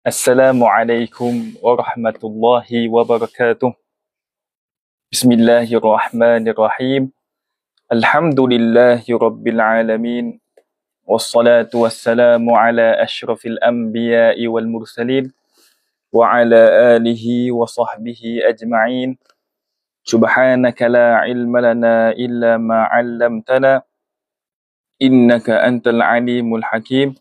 Assalamualaikum warahmatullahi wabarakatuh. Bismillahirrahmanirrahim. Alhamdulillahi rabbil alamin. Wassalatu wassalamu ala ashrafil anbiya'i wal mursalin wa ala alihi wa sahbihi ajma'in. Subhanaka la ilma lana illa ma 'allamtana innaka antal alimul hakim.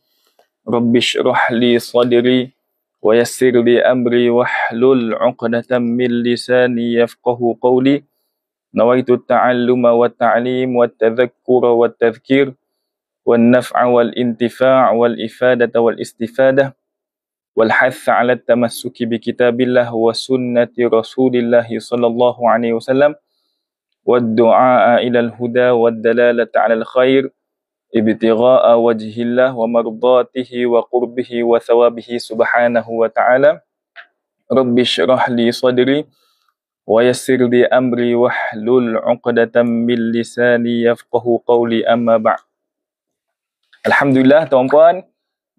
Rabbi shrah li sadri wa yassir li amri wahlul 'uqdatam min lisani yafqahu qawli. Nawaitu at-ta'alluma wat ta'lim wat tadhakkura wat tadhkir wan naf'a wal intifa' wal ifadata wal istifadah wal hatha 'ala at-tamassuki bi kitabillah wa sunnati Rasulillah sallallahu alaihi wasallam wad du'a ila al-huda wad dalalata 'ala al-khair ibtigha'a wajhillah wa mardatihi wa qurbihi wa thawabihi subhanahu wa ta'ala. Rabbi shrah li sadri wa yassir li amri wahlul 'uqdatam min lisani yafqahu qawli, amma ba'd. Alhamdulillah tuan-puan,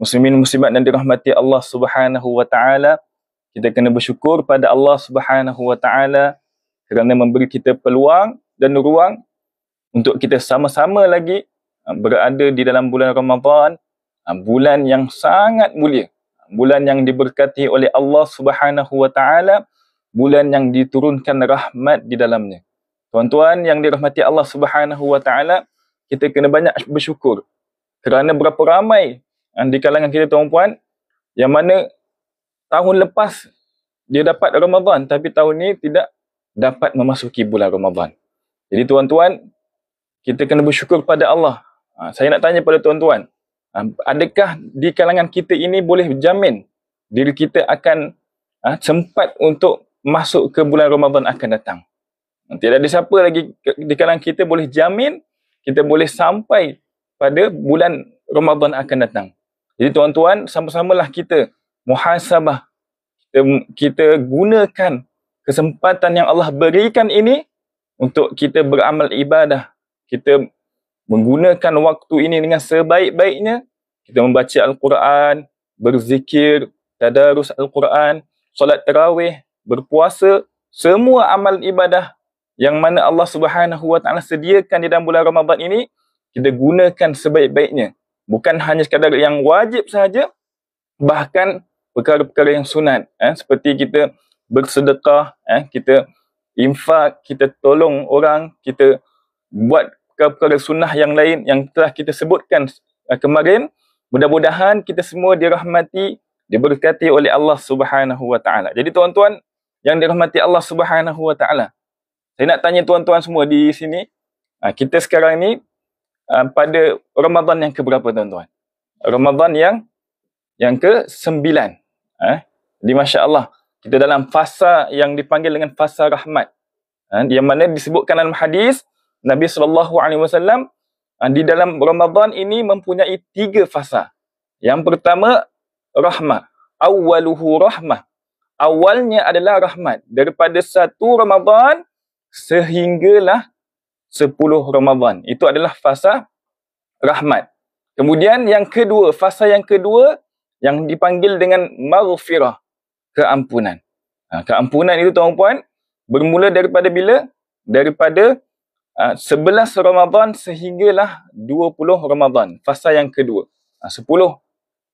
muslimin muslimat yang dirahmati Allah Subhanahu wa ta'ala, kita kena bersyukur pada Allah Subhanahu wa ta'ala kerana memberi kita peluang dan ruang untuk kita sama-sama lagi berada di dalam bulan Ramadan, bulan yang sangat mulia, bulan yang diberkati oleh Allah Subhanahu wa ta'ala, bulan yang diturunkan rahmat di dalamnya. Tuan-tuan yang dirahmati Allah Subhanahu wa ta'ala, kita kena banyak bersyukur kerana berapa ramai di kalangan kita tuan-puan yang mana tahun lepas dia dapat Ramadan tapi tahun ni tidak dapat memasuki bulan Ramadan. Jadi tuan-tuan, kita kena bersyukur pada Allah. Saya nak tanya pada tuan-tuan, adakah di kalangan kita ini boleh jamin diri kita akan sempat untuk masuk ke bulan Ramadan akan datang? Tidak ada siapa lagi di kalangan kita boleh jamin kita boleh sampai pada bulan Ramadan akan datang. Jadi tuan-tuan, sama-samalah kita muhasabah, kita gunakan kesempatan yang Allah berikan ini untuk kita beramal ibadah, kita menggunakan waktu ini dengan sebaik-baiknya. Kita membaca Al-Quran, berzikir, tadarus Al-Quran, solat tarawih, berpuasa, semua amal ibadah yang mana Allah Subhanahu wa ta'ala sediakan di dalam bulan Ramadan ini, kita gunakan sebaik-baiknya. Bukan hanya sekadar yang wajib sahaja, bahkan perkara-perkara yang sunat, seperti kita bersedekah, kita infak, kita tolong orang, kita buat perkara sunnah yang lain yang telah kita sebutkan kemarin. Mudah-mudahan kita semua dirahmati, diberkati oleh Allah Subhanahu wa ta'ala. Jadi tuan-tuan yang dirahmati Allah Subhanahu wa ta'ala, saya nak tanya tuan-tuan semua di sini, kita sekarang ni pada Ramadan yang keberapa tuan-tuan? Ramadan yang ke-9. Di masya-Allah, kita dalam fasa yang dipanggil dengan fasa rahmat, yang mana disebutkan dalam hadis Nabi SAW di dalam Ramadan ini mempunyai 3 fasa. Yang pertama, rahmah. Awwaluhu rahmah. Awalnya adalah rahmat. Daripada 1 Ramadan sehinggalah 10 Ramadan. Itu adalah fasa rahmat. Kemudian yang kedua, fasa yang kedua yang dipanggil dengan maghfirah, keampunan. Keampunan itu tuan-puan bermula daripada bila? Daripada 11 Ramadan sehinggalah 20 Ramadan. Fasa yang kedua. 10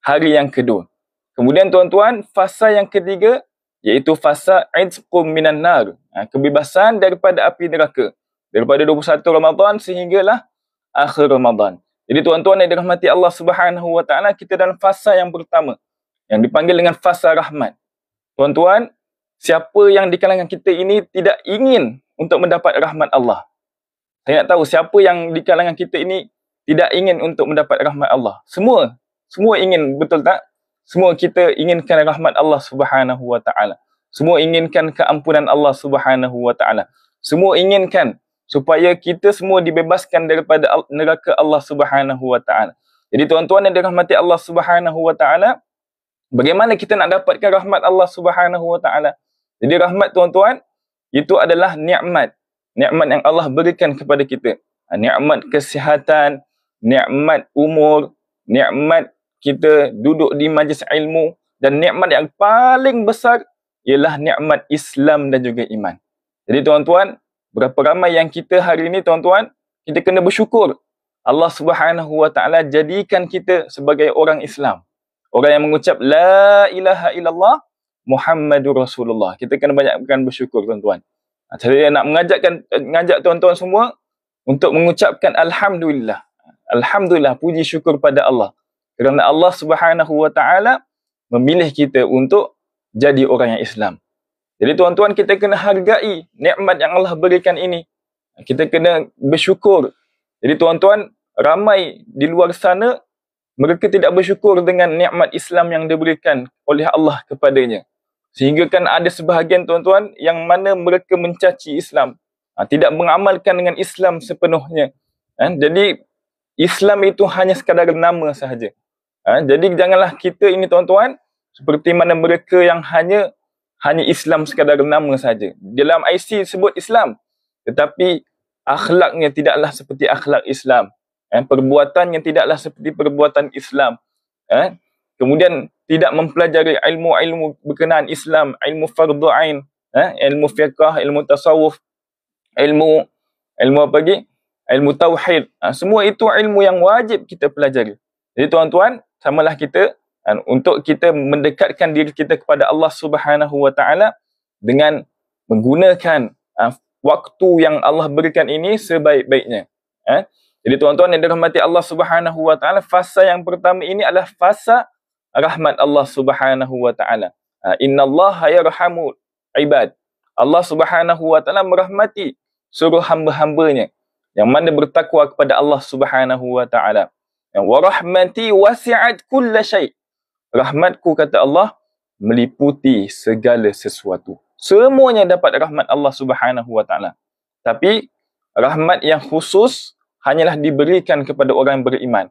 hari yang kedua. Kemudian tuan-tuan, fasa yang ketiga iaitu fasa izqum minan nar. Kebebasan daripada api neraka. Daripada 21 Ramadan sehinggalah akhir Ramadan. Jadi tuan-tuan yang dirahmati Allah Subhanahu wa ta'ala, kita dalam fasa yang pertama yang dipanggil dengan fasa rahmat. Tuan-tuan, siapa yang di kalangan kita ini tidak ingin untuk mendapat rahmat Allah? Saya nak tahu siapa yang di kalangan kita ini tidak ingin untuk mendapat rahmat Allah. Semua ingin, betul tak? Semua kita inginkan rahmat Allah Subhanahu wa ta'ala. Semua inginkan keampunan Allah Subhanahu wa ta'ala. Semua inginkan supaya kita semua dibebaskan daripada neraka Allah Subhanahu wa ta'ala. Jadi tuan-tuan yang dirahmati Allah Subhanahu wa ta'ala, bagaimana kita nak dapatkan rahmat Allah Subhanahu wa ta'ala? Jadi rahmat tuan-tuan, itu adalah nikmat. Nikmat yang Allah berikan kepada kita. Nikmat kesihatan, nikmat umur, nikmat kita duduk di majlis ilmu, dan nikmat yang paling besar ialah nikmat Islam dan juga iman. Jadi tuan-tuan, berapa ramai yang kita hari ini tuan-tuan, kita kena bersyukur. Allah Subhanahu wa taala jadikan kita sebagai orang Islam. Orang yang mengucap la ilaha illallah Muhammadur Rasulullah. Kita kena banyakkan bersyukur tuan-tuan. Saya nak mengajak tuan-tuan semua untuk mengucapkan alhamdulillah. Alhamdulillah, puji syukur pada Allah. Kerana Allah Subhanahu wa taala memilih kita untuk jadi orang yang Islam. Jadi tuan-tuan, kita kena hargai nikmat yang Allah berikan ini. Kita kena bersyukur. Jadi tuan-tuan, ramai di luar sana mereka tidak bersyukur dengan nikmat Islam yang diberikan oleh Allah kepadanya. Sehingga kan ada sebahagian tuan-tuan yang mana mereka mencaci Islam. Tidak mengamalkan dengan Islam sepenuhnya. Jadi Islam itu hanya sekadar nama sahaja. Jadi janganlah kita ini tuan-tuan seperti mana mereka yang hanya Islam sekadar nama saja. Dalam IC sebut Islam, tetapi akhlaknya tidaklah seperti akhlak Islam. Perbuatannya tidaklah seperti perbuatan Islam. Kemudian tidak mempelajari ilmu-ilmu berkenaan Islam, ilmu fardu ain, ilmu fiqh, ilmu tasawuf, ilmu apa lagi? Ilmu tauhid. Semua itu ilmu yang wajib kita pelajari. Jadi tuan-tuan, samalah kita untuk kita mendekatkan diri kita kepada Allah Subhanahu wa taala dengan menggunakan waktu yang Allah berikan ini sebaik-baiknya. Jadi tuan-tuan yang dirahmati Allah Subhanahu wa taala, fasa yang pertama ini adalah fasa rahmat Allah Subhanahu wa taala. Innallaha yarhamul ibad. Allah Subhanahu wa taala merahmati seluruh hamba-hambanya yang mana bertakwa kepada Allah Subhanahu wa taala. Wa rahmati wasi'at kulla syai'. Rahmatku, kata Allah, meliputi segala sesuatu. Semuanya dapat rahmat Allah Subhanahu wa taala. Tapi rahmat yang khusus hanyalah diberikan kepada orang yang beriman.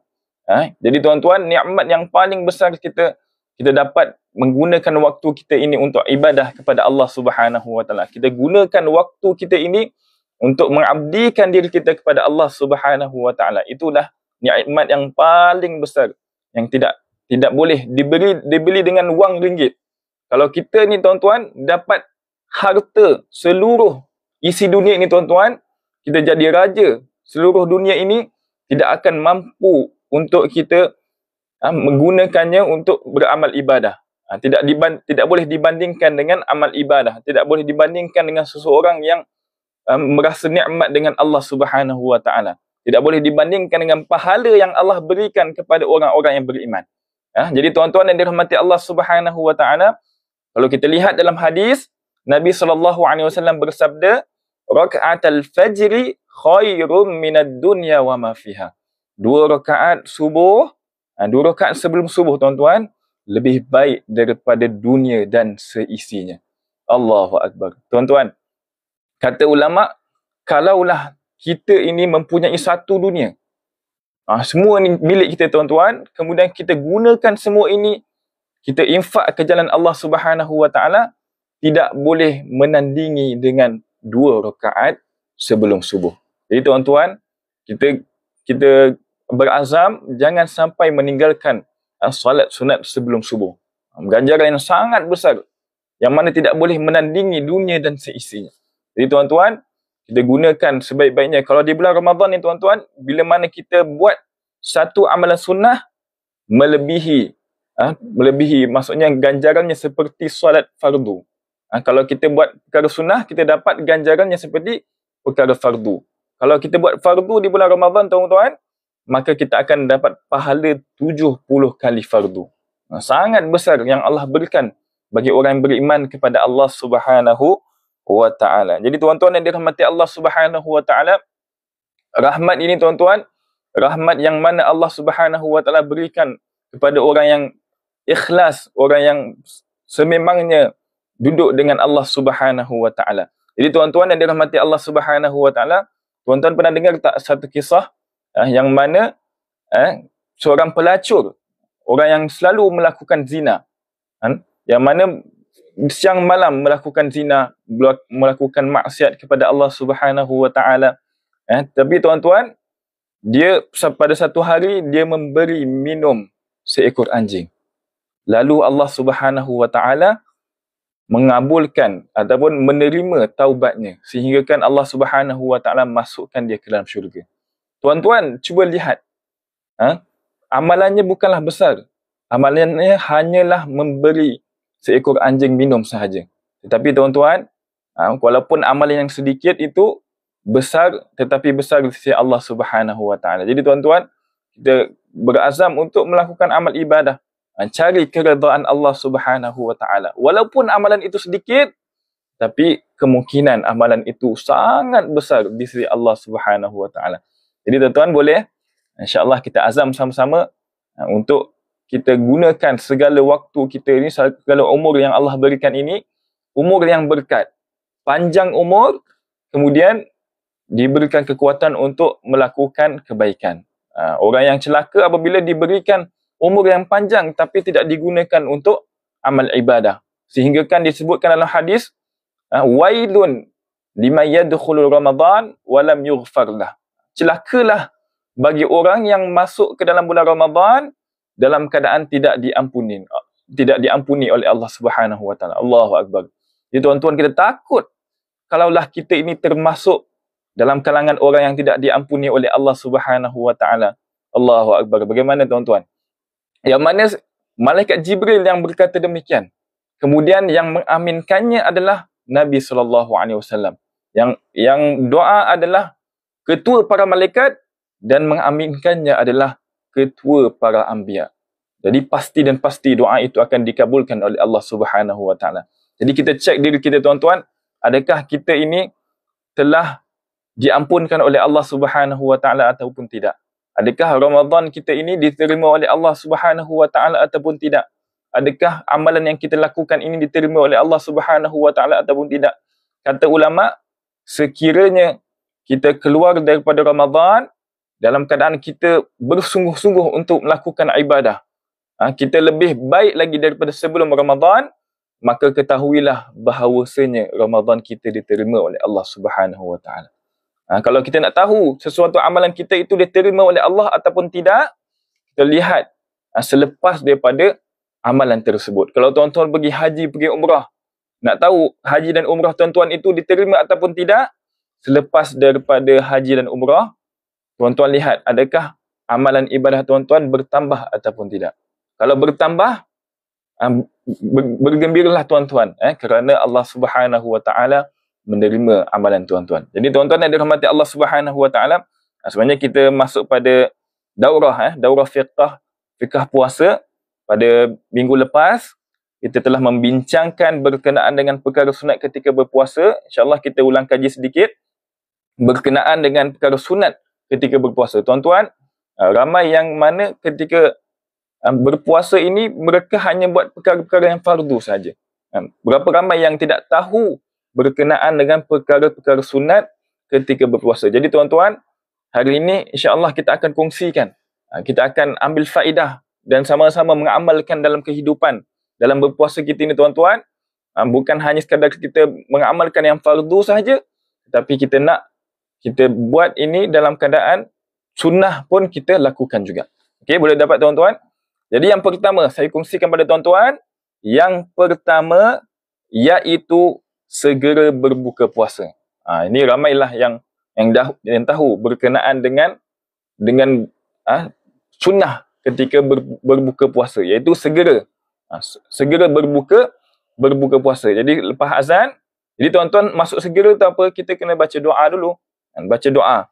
Jadi tuan-tuan, nikmat yang paling besar kita dapat menggunakan waktu kita ini untuk ibadah kepada Allah Subhanahu wa taala. Kita gunakan waktu kita ini untuk mengabdikan diri kita kepada Allah Subhanahu wa taala. Itulah nikmat yang paling besar yang tidak boleh dibeli dengan wang ringgit. Kalau kita ni tuan-tuan dapat harta seluruh isi dunia ini tuan-tuan, kita jadi raja seluruh dunia ini, tidak akan mampu untuk kita menggunakannya untuk beramal ibadah. Tidak boleh dibandingkan dengan amal ibadah. Tidak boleh dibandingkan dengan seseorang yang merasa nikmat dengan Allah Subhanahu wa taala. Tidak boleh dibandingkan dengan pahala yang Allah berikan kepada orang-orang yang beriman. Jadi tuan-tuan yang dirahmati Allah Subhanahu wa taala, kalau kita lihat dalam hadis, Nabi SAW bersabda, raka'atul fajri khairum minad dunya wa ma fiha. 2 rakaat subuh, 2 rakaat sebelum subuh tuan-tuan, lebih baik daripada dunia dan seisinya. Allahu Akbar. Tuan-tuan, kata ulama, kalaulah kita ini mempunyai satu dunia, semua ni milik kita tuan-tuan, kemudian kita gunakan semua ini, kita infak ke jalan Allah Subhanahu wa taala, tidak boleh menandingi dengan 2 rakaat sebelum subuh. Jadi tuan-tuan, kita berazam jangan sampai meninggalkan solat sunat sebelum subuh. Ganjaran yang sangat besar yang mana tidak boleh menandingi dunia dan seisinya. Jadi tuan-tuan, kita gunakan sebaik-baiknya. Kalau di bulan Ramadan ni tuan-tuan, bila mana kita buat satu amalan sunnah melebihi maksudnya ganjarannya seperti solat fardu. Kalau kita buat perkara sunnah, kita dapat ganjarannya seperti perkara fardu. Kalau kita buat fardu di bulan Ramadan tuan-tuan, maka kita akan dapat pahala 70 kali fardu. Sangat besar yang Allah berikan bagi orang yang beriman kepada Allah Subhanahu wa taala. Jadi tuan-tuan yang dirahmati Allah Subhanahu wa taala, rahmat ini tuan-tuan, rahmat yang mana Allah Subhanahu wa taala berikan kepada orang yang ikhlas, orang yang sememangnya duduk dengan Allah Subhanahu wa taala. Jadi tuan-tuan yang dirahmati Allah Subhanahu wa taala, tuan-tuan pernah dengar tak satu kisah yang mana seorang pelacur, orang yang selalu melakukan zina, yang mana siang malam melakukan zina, melakukan maksiat kepada Allah Subhanahu wa taala. Tapi tuan-tuan, dia pada satu hari dia memberi minum seekor anjing. lalu Allah Subhanahu wa taala mengabulkan ataupun menerima taubatnya sehingga kan Allah Subhanahu wa taala masukkan dia ke dalam syurga. Tuan-tuan, cuba lihat. Amalannya bukanlah besar. Amalannya hanyalah memberi seekor anjing minum sahaja. Tetapi tuan-tuan, walaupun amalan yang sedikit itu besar, tetapi besar di sisi Allah Subhanahu wa taala. Jadi tuan-tuan, kita berazam untuk melakukan amal ibadah. Cari keredaan Allah Subhanahu wa taala. Walaupun amalan itu sedikit, tapi kemungkinan amalan itu sangat besar di sisi Allah Subhanahu wa taala. Jadi tuan-tuan boleh insya-Allah kita azam sama-sama untuk kita gunakan segala waktu kita ini, segala umur yang Allah berikan ini, umur yang berkat. Panjang umur, kemudian diberikan kekuatan untuk melakukan kebaikan. Orang yang celaka apabila diberikan umur yang panjang tapi tidak digunakan untuk amal ibadah. Sehingga kan disebutkan dalam hadis, wailun liman yadkhulu Ramadan wa lam yughfar lah. Celakalah bagi orang yang masuk ke dalam bulan Ramadan dalam keadaan tidak diampuni oleh Allah Subhanahu wa taala. Allahu akbar. Jadi tuan-tuan, kita takut kalaulah kita ini termasuk dalam kalangan orang yang tidak diampuni oleh Allah Subhanahu wa taala. Allahu akbar. Bagaimana tuan-tuan? Yang mana malaikat Jibril yang berkata demikian. Kemudian yang mengaminkannya adalah Nabi SAW. Yang doa adalah ketua para malaikat dan mengaminkannya adalah ketua para anbiya. Jadi pasti doa itu akan dikabulkan oleh Allah Subhanahu wa taala. Jadi kita cek diri kita tuan-tuan, adakah kita ini telah diampunkan oleh Allah Subhanahu wa taala ataupun tidak? Adakah Ramadan kita ini diterima oleh Allah Subhanahu wa taala ataupun tidak? Adakah amalan yang kita lakukan ini diterima oleh Allah Subhanahu wa taala ataupun tidak? Kata ulama, sekiranya kita keluar daripada Ramadan dalam keadaan kita bersungguh-sungguh untuk melakukan ibadah, kita lebih baik lagi daripada sebelum Ramadan, maka ketahuilah bahawasanya Ramadan kita diterima oleh Allah Subhanahu wa taala. Kalau kita nak tahu sesuatu amalan kita itu diterima oleh Allah ataupun tidak, kita lihat selepas daripada amalan tersebut. Kalau tuan-tuan pergi haji, pergi umrah, nak tahu haji dan umrah tuan-tuan itu diterima ataupun tidak, selepas daripada haji dan umrah, tuan-tuan lihat adakah amalan ibadah tuan-tuan bertambah ataupun tidak. Kalau bertambah, bergembiralah tuan-tuan, kerana Allah Subhanahu wa taala menerima amalan tuan-tuan. Jadi tuan-tuan yang dirahmati Allah Subhanahu wa taala, sebenarnya kita masuk pada daurah fiqh puasa. Pada minggu lepas kita telah membincangkan berkenaan dengan perkara sunat ketika berpuasa. InsyaAllah kita ulang kaji sedikit berkenaan dengan perkara sunat ketika berpuasa. Tuan-tuan, ramai yang mana ketika berpuasa ini mereka hanya buat perkara-perkara yang fardu saja. Berapa ramai yang tidak tahu berkenaan dengan perkara-perkara sunat ketika berpuasa. Jadi tuan-tuan, hari ini insya-Allah kita akan kongsikan. Kita akan ambil faedah dan sama-sama mengamalkan dalam kehidupan. Dalam berpuasa kita ini tuan-tuan, bukan hanya sekadar kita mengamalkan yang fardu sahaja, tetapi kita buat ini dalam keadaan sunnah pun kita lakukan juga. Okey, boleh dapat tuan-tuan? Jadi yang pertama saya kongsikan pada tuan-tuan, yang pertama iaitu segera berbuka puasa. Ini ramailah yang tahu berkenaan dengan sunnah ketika berbuka puasa, iaitu segera berbuka puasa. Jadi lepas azan, jadi tuan-tuan masuk segera tu apa? Kita kena baca doa dulu. Baca doa.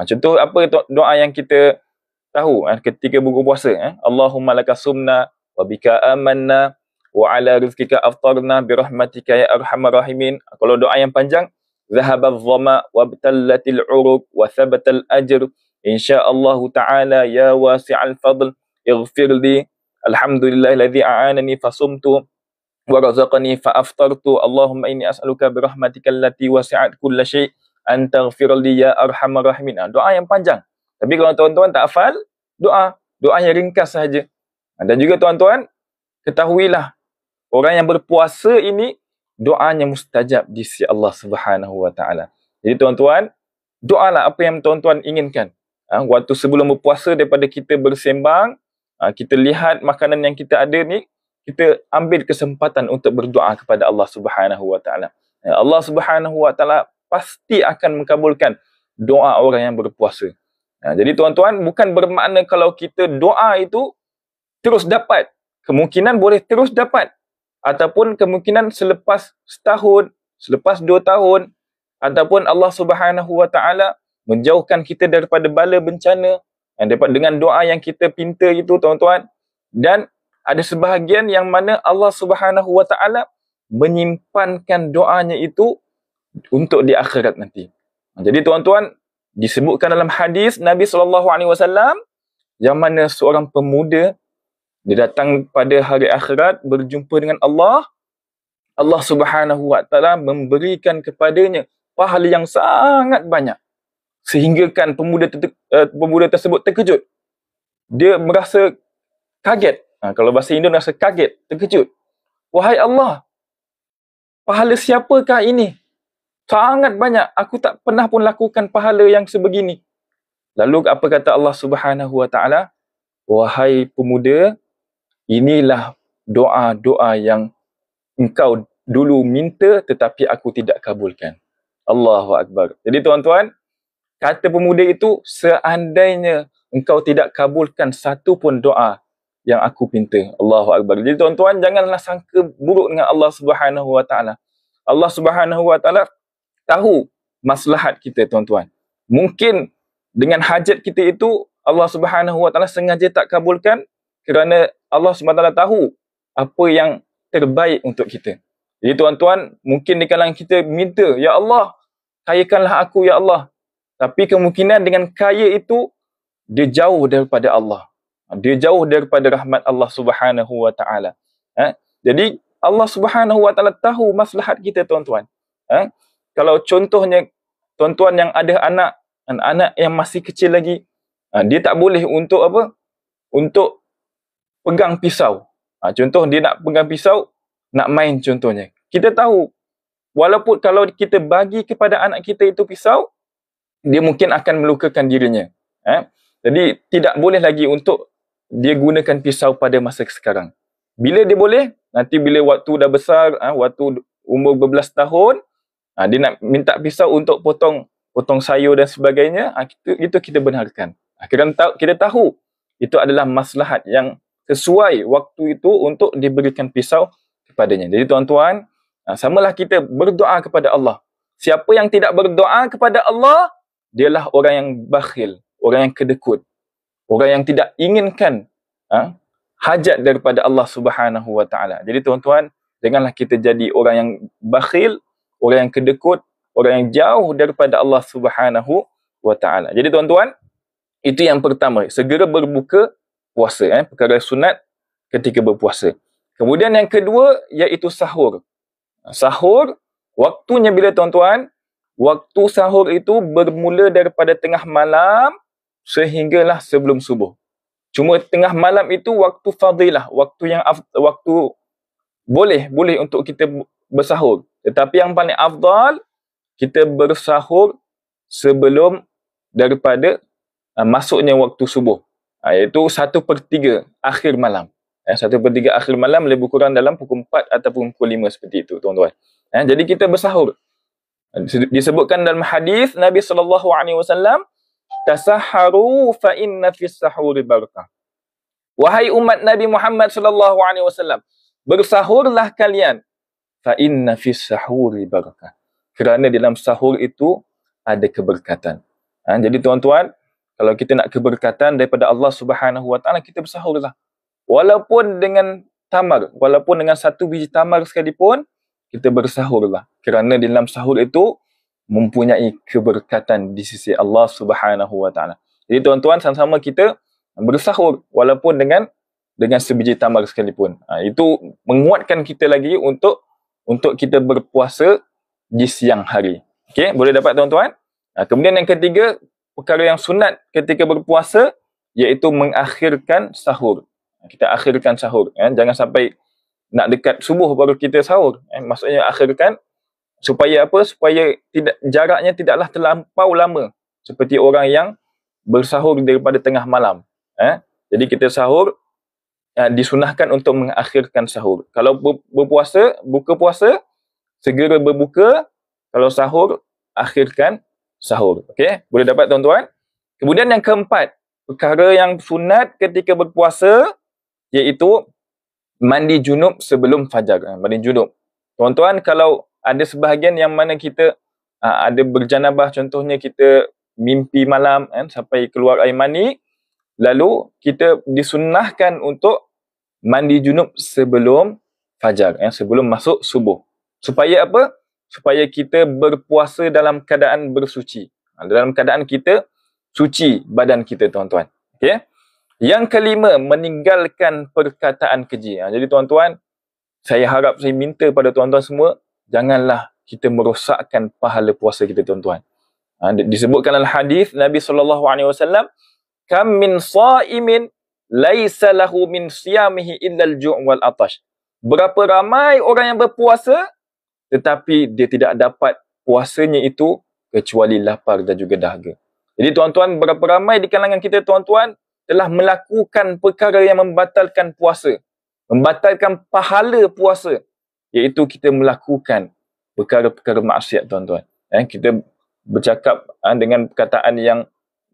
Contoh apa doa yang kita tahu ketika berbuka puasa? Allahumma laka sumna wa bika amanna wa ala rizkika aftarna birahmatika ya arhamar rahimin. Kalau doa yang panjang, zahabadh dhama wa btallatil uruq wa thabatal ajr insyaallah taala ya wasi'al fadl ighfirli alhamdulillahilladzi a'anani fasumtu wa razaqani fa aftartu Allahumma inni as'aluka birahmatika allati wasi'at kulla syai' an taghfirli ya arhamar rahimin. Doa yang panjang. Tapi kalau tuan-tuan tak hafal, doa yang ringkas sahaja. Dan juga tuan-tuan, ketahuilah orang yang berpuasa ini doanya mustajab di sisi Allah Subhanahu wa taala. Jadi tuan-tuan, doalah apa yang tuan-tuan inginkan. Waktu sebelum berpuasa, daripada kita bersembang, kita lihat makanan yang kita ada ni, kita ambil kesempatan untuk berdoa kepada Allah Subhanahu Wa Taala. Allah Subhanahu Wa Taala pasti akan mengabulkan doa orang yang berpuasa. Jadi tuan-tuan, bukan bermakna kalau kita doa itu terus dapat. Kemungkinan boleh terus dapat. Ataupun kemungkinan selepas setahun, selepas 2 tahun, ataupun Allah Subhanahu Wa Taala menjauhkan kita daripada bala bencana dengan doa yang kita pinta itu tuan-tuan. Dan ada sebahagian yang mana Allah Subhanahu Wa Taala menyimpankan doanya itu untuk di akhirat nanti. Jadi tuan-tuan, disebutkan dalam hadis Nabi SAW yang mana seorang pemuda dia datang pada hari akhirat berjumpa dengan Allah. Allah Subhanahu Wa Taala memberikan kepadanya pahala yang sangat banyak. Sehingga kan pemuda tersebut terkejut. Dia merasa kaget. Kalau bahasa Indo rasa kaget, terkejut. Wahai Allah, pahala siapakah ini? Sangat banyak. Aku tak pernah pun lakukan pahala yang sebegini. Lalu apa kata Allah Subhanahu Wa Taala? Wahai pemuda, inilah doa-doa yang engkau dulu minta tetapi aku tidak kabulkan. Allahu Akbar. Jadi tuan-tuan, kata pemuda itu, seandainya engkau tidak kabulkan satu pun doa yang aku pinta. Allahu Akbar. Jadi tuan-tuan, janganlah sangka buruk dengan Allah Subhanahu Wa Taala. Allah Subhanahu Wa Taala tahu maslahat kita tuan-tuan. Mungkin dengan hajat kita itu Allah Subhanahu Wa Taala sengaja tak kabulkan kerana Allah Subhanahu Wa Taala tahu apa yang terbaik untuk kita. Jadi tuan-tuan, mungkin di kalangan kita minta, ya Allah, kayakanlah aku ya Allah. Tapi kemungkinan dengan kaya itu dia jauh daripada Allah. Dia jauh daripada rahmat Allah Subhanahu Wa Taala. Jadi Allah Subhanahu Wa Taala tahu maslahat kita tuan-tuan. Kalau contohnya tuan-tuan yang ada anak yang masih kecil lagi, dia tak boleh untuk apa? Untuk pegang pisau. Contoh dia nak pegang pisau, nak main contohnya. Kita tahu, walaupun kalau kita bagi kepada anak kita itu pisau, dia mungkin akan melukakan dirinya. Jadi tidak boleh lagi untuk dia gunakan pisau pada masa sekarang. Bila dia boleh, nanti bila waktu dah besar, waktu umur berbelas tahun, dia nak minta pisau untuk potong sayur dan sebagainya, itu kita benarkan. Kita tahu itu adalah maslahat yang sesuai waktu itu untuk diberikan pisau kepadanya. Jadi tuan-tuan, samalah kita berdoa kepada Allah. Siapa yang tidak berdoa kepada Allah, dialah orang yang bakhil, orang yang kedekut, orang yang tidak inginkan hajat daripada Allah Subhanahu Wa Taala. Jadi tuan-tuan, janganlah kita jadi orang yang bakhil, orang yang kedekut, orang yang jauh daripada Allah Subhanahu Wa Taala. Jadi tuan-tuan, itu yang pertama, segera berbuka puasa, perkara sunat ketika berpuasa. Kemudian yang kedua iaitu sahur. Sahur, waktunya bila tuan-tuan? Waktu sahur itu bermula daripada tengah malam sehinggalah sebelum subuh. Cuma tengah malam itu waktu fadilah, waktu boleh untuk kita bersahur. Tetapi yang paling afdal, kita bersahur sebelum daripada masuknya waktu subuh. Iaitu 1/3 akhir malam. 1/3 akhir malam lebih kurang dalam pukul 4 ataupun pukul 5 seperti itu, tuan-tuan. Jadi kita bersahur. Disebutkan dalam hadis Nabi SAW, tasaharu fa inna fis sahuri barakah. Wahai umat Nabi Muhammad SAW, bersahurlah kalian, fa inna fis sahuri barakah. Kerana dalam sahur itu ada keberkatan. Jadi tuan-tuan, kalau kita nak keberkatan daripada Allah Subhanahu Wa Taala, kita bersahurlah. Walaupun dengan tamar, walaupun dengan 1 biji tamar sekalipun, kita bersahurlah. Kerana dalam sahur itu mempunyai keberkatan di sisi Allah Subhanahu Wa Taala. Jadi tuan-tuan, sama-sama kita bersahur walaupun dengan sebiji tamar sekalipun. Itu menguatkan kita lagi untuk kita berpuasa di siang hari. Okey, boleh dapat tuan-tuan? Kemudian yang ketiga, perkara yang sunat ketika berpuasa iaitu mengakhirkan sahur. Kita akhirkan sahur. Jangan sampai nak dekat subuh baru kita sahur. Maksudnya akhirkan supaya apa? Supaya jaraknya tidaklah terlampau lama. Seperti orang yang bersahur daripada tengah malam. Jadi kita sahur disunahkan untuk mengakhirkan sahur. Kalau berpuasa, buka puasa, segera berbuka. Kalau sahur, akhirkan sahur. Okey, boleh dapat tuan-tuan? Kemudian yang keempat, perkara yang sunat ketika berpuasa, iaitu mandi junub sebelum fajar. Mandi junub. Tuan-tuan, kalau ada sebahagian yang mana kita ada berjanabah, contohnya kita mimpi malam sampai keluar air mani, lalu kita disunahkan untuk mandi junub sebelum fajar, sebelum masuk subuh. Supaya apa? Supaya kita berpuasa dalam keadaan bersuci. Dalam keadaan kita suci badan kita, tuan-tuan. Okay? Yang kelima, meninggalkan perkataan keji. Jadi tuan-tuan, saya harap, saya minta pada tuan-tuan semua, janganlah kita merosakkan pahala puasa kita, tuan-tuan. Disebutkan dalam hadis Nabi SAW, kam min sa'imin laisa lahu min siyamihi illa al-ju' wal atash. Berapa ramai orang yang berpuasa tetapi dia tidak dapat puasanya itu kecuali lapar dan juga dahaga. Jadi tuan-tuan, berapa ramai di kalangan kita, tuan-tuan, telah melakukan perkara yang membatalkan puasa, membatalkan pahala puasa, iaitu kita melakukan perkara-perkara maksiat, tuan-tuan. Kita bercakap dengan perkataan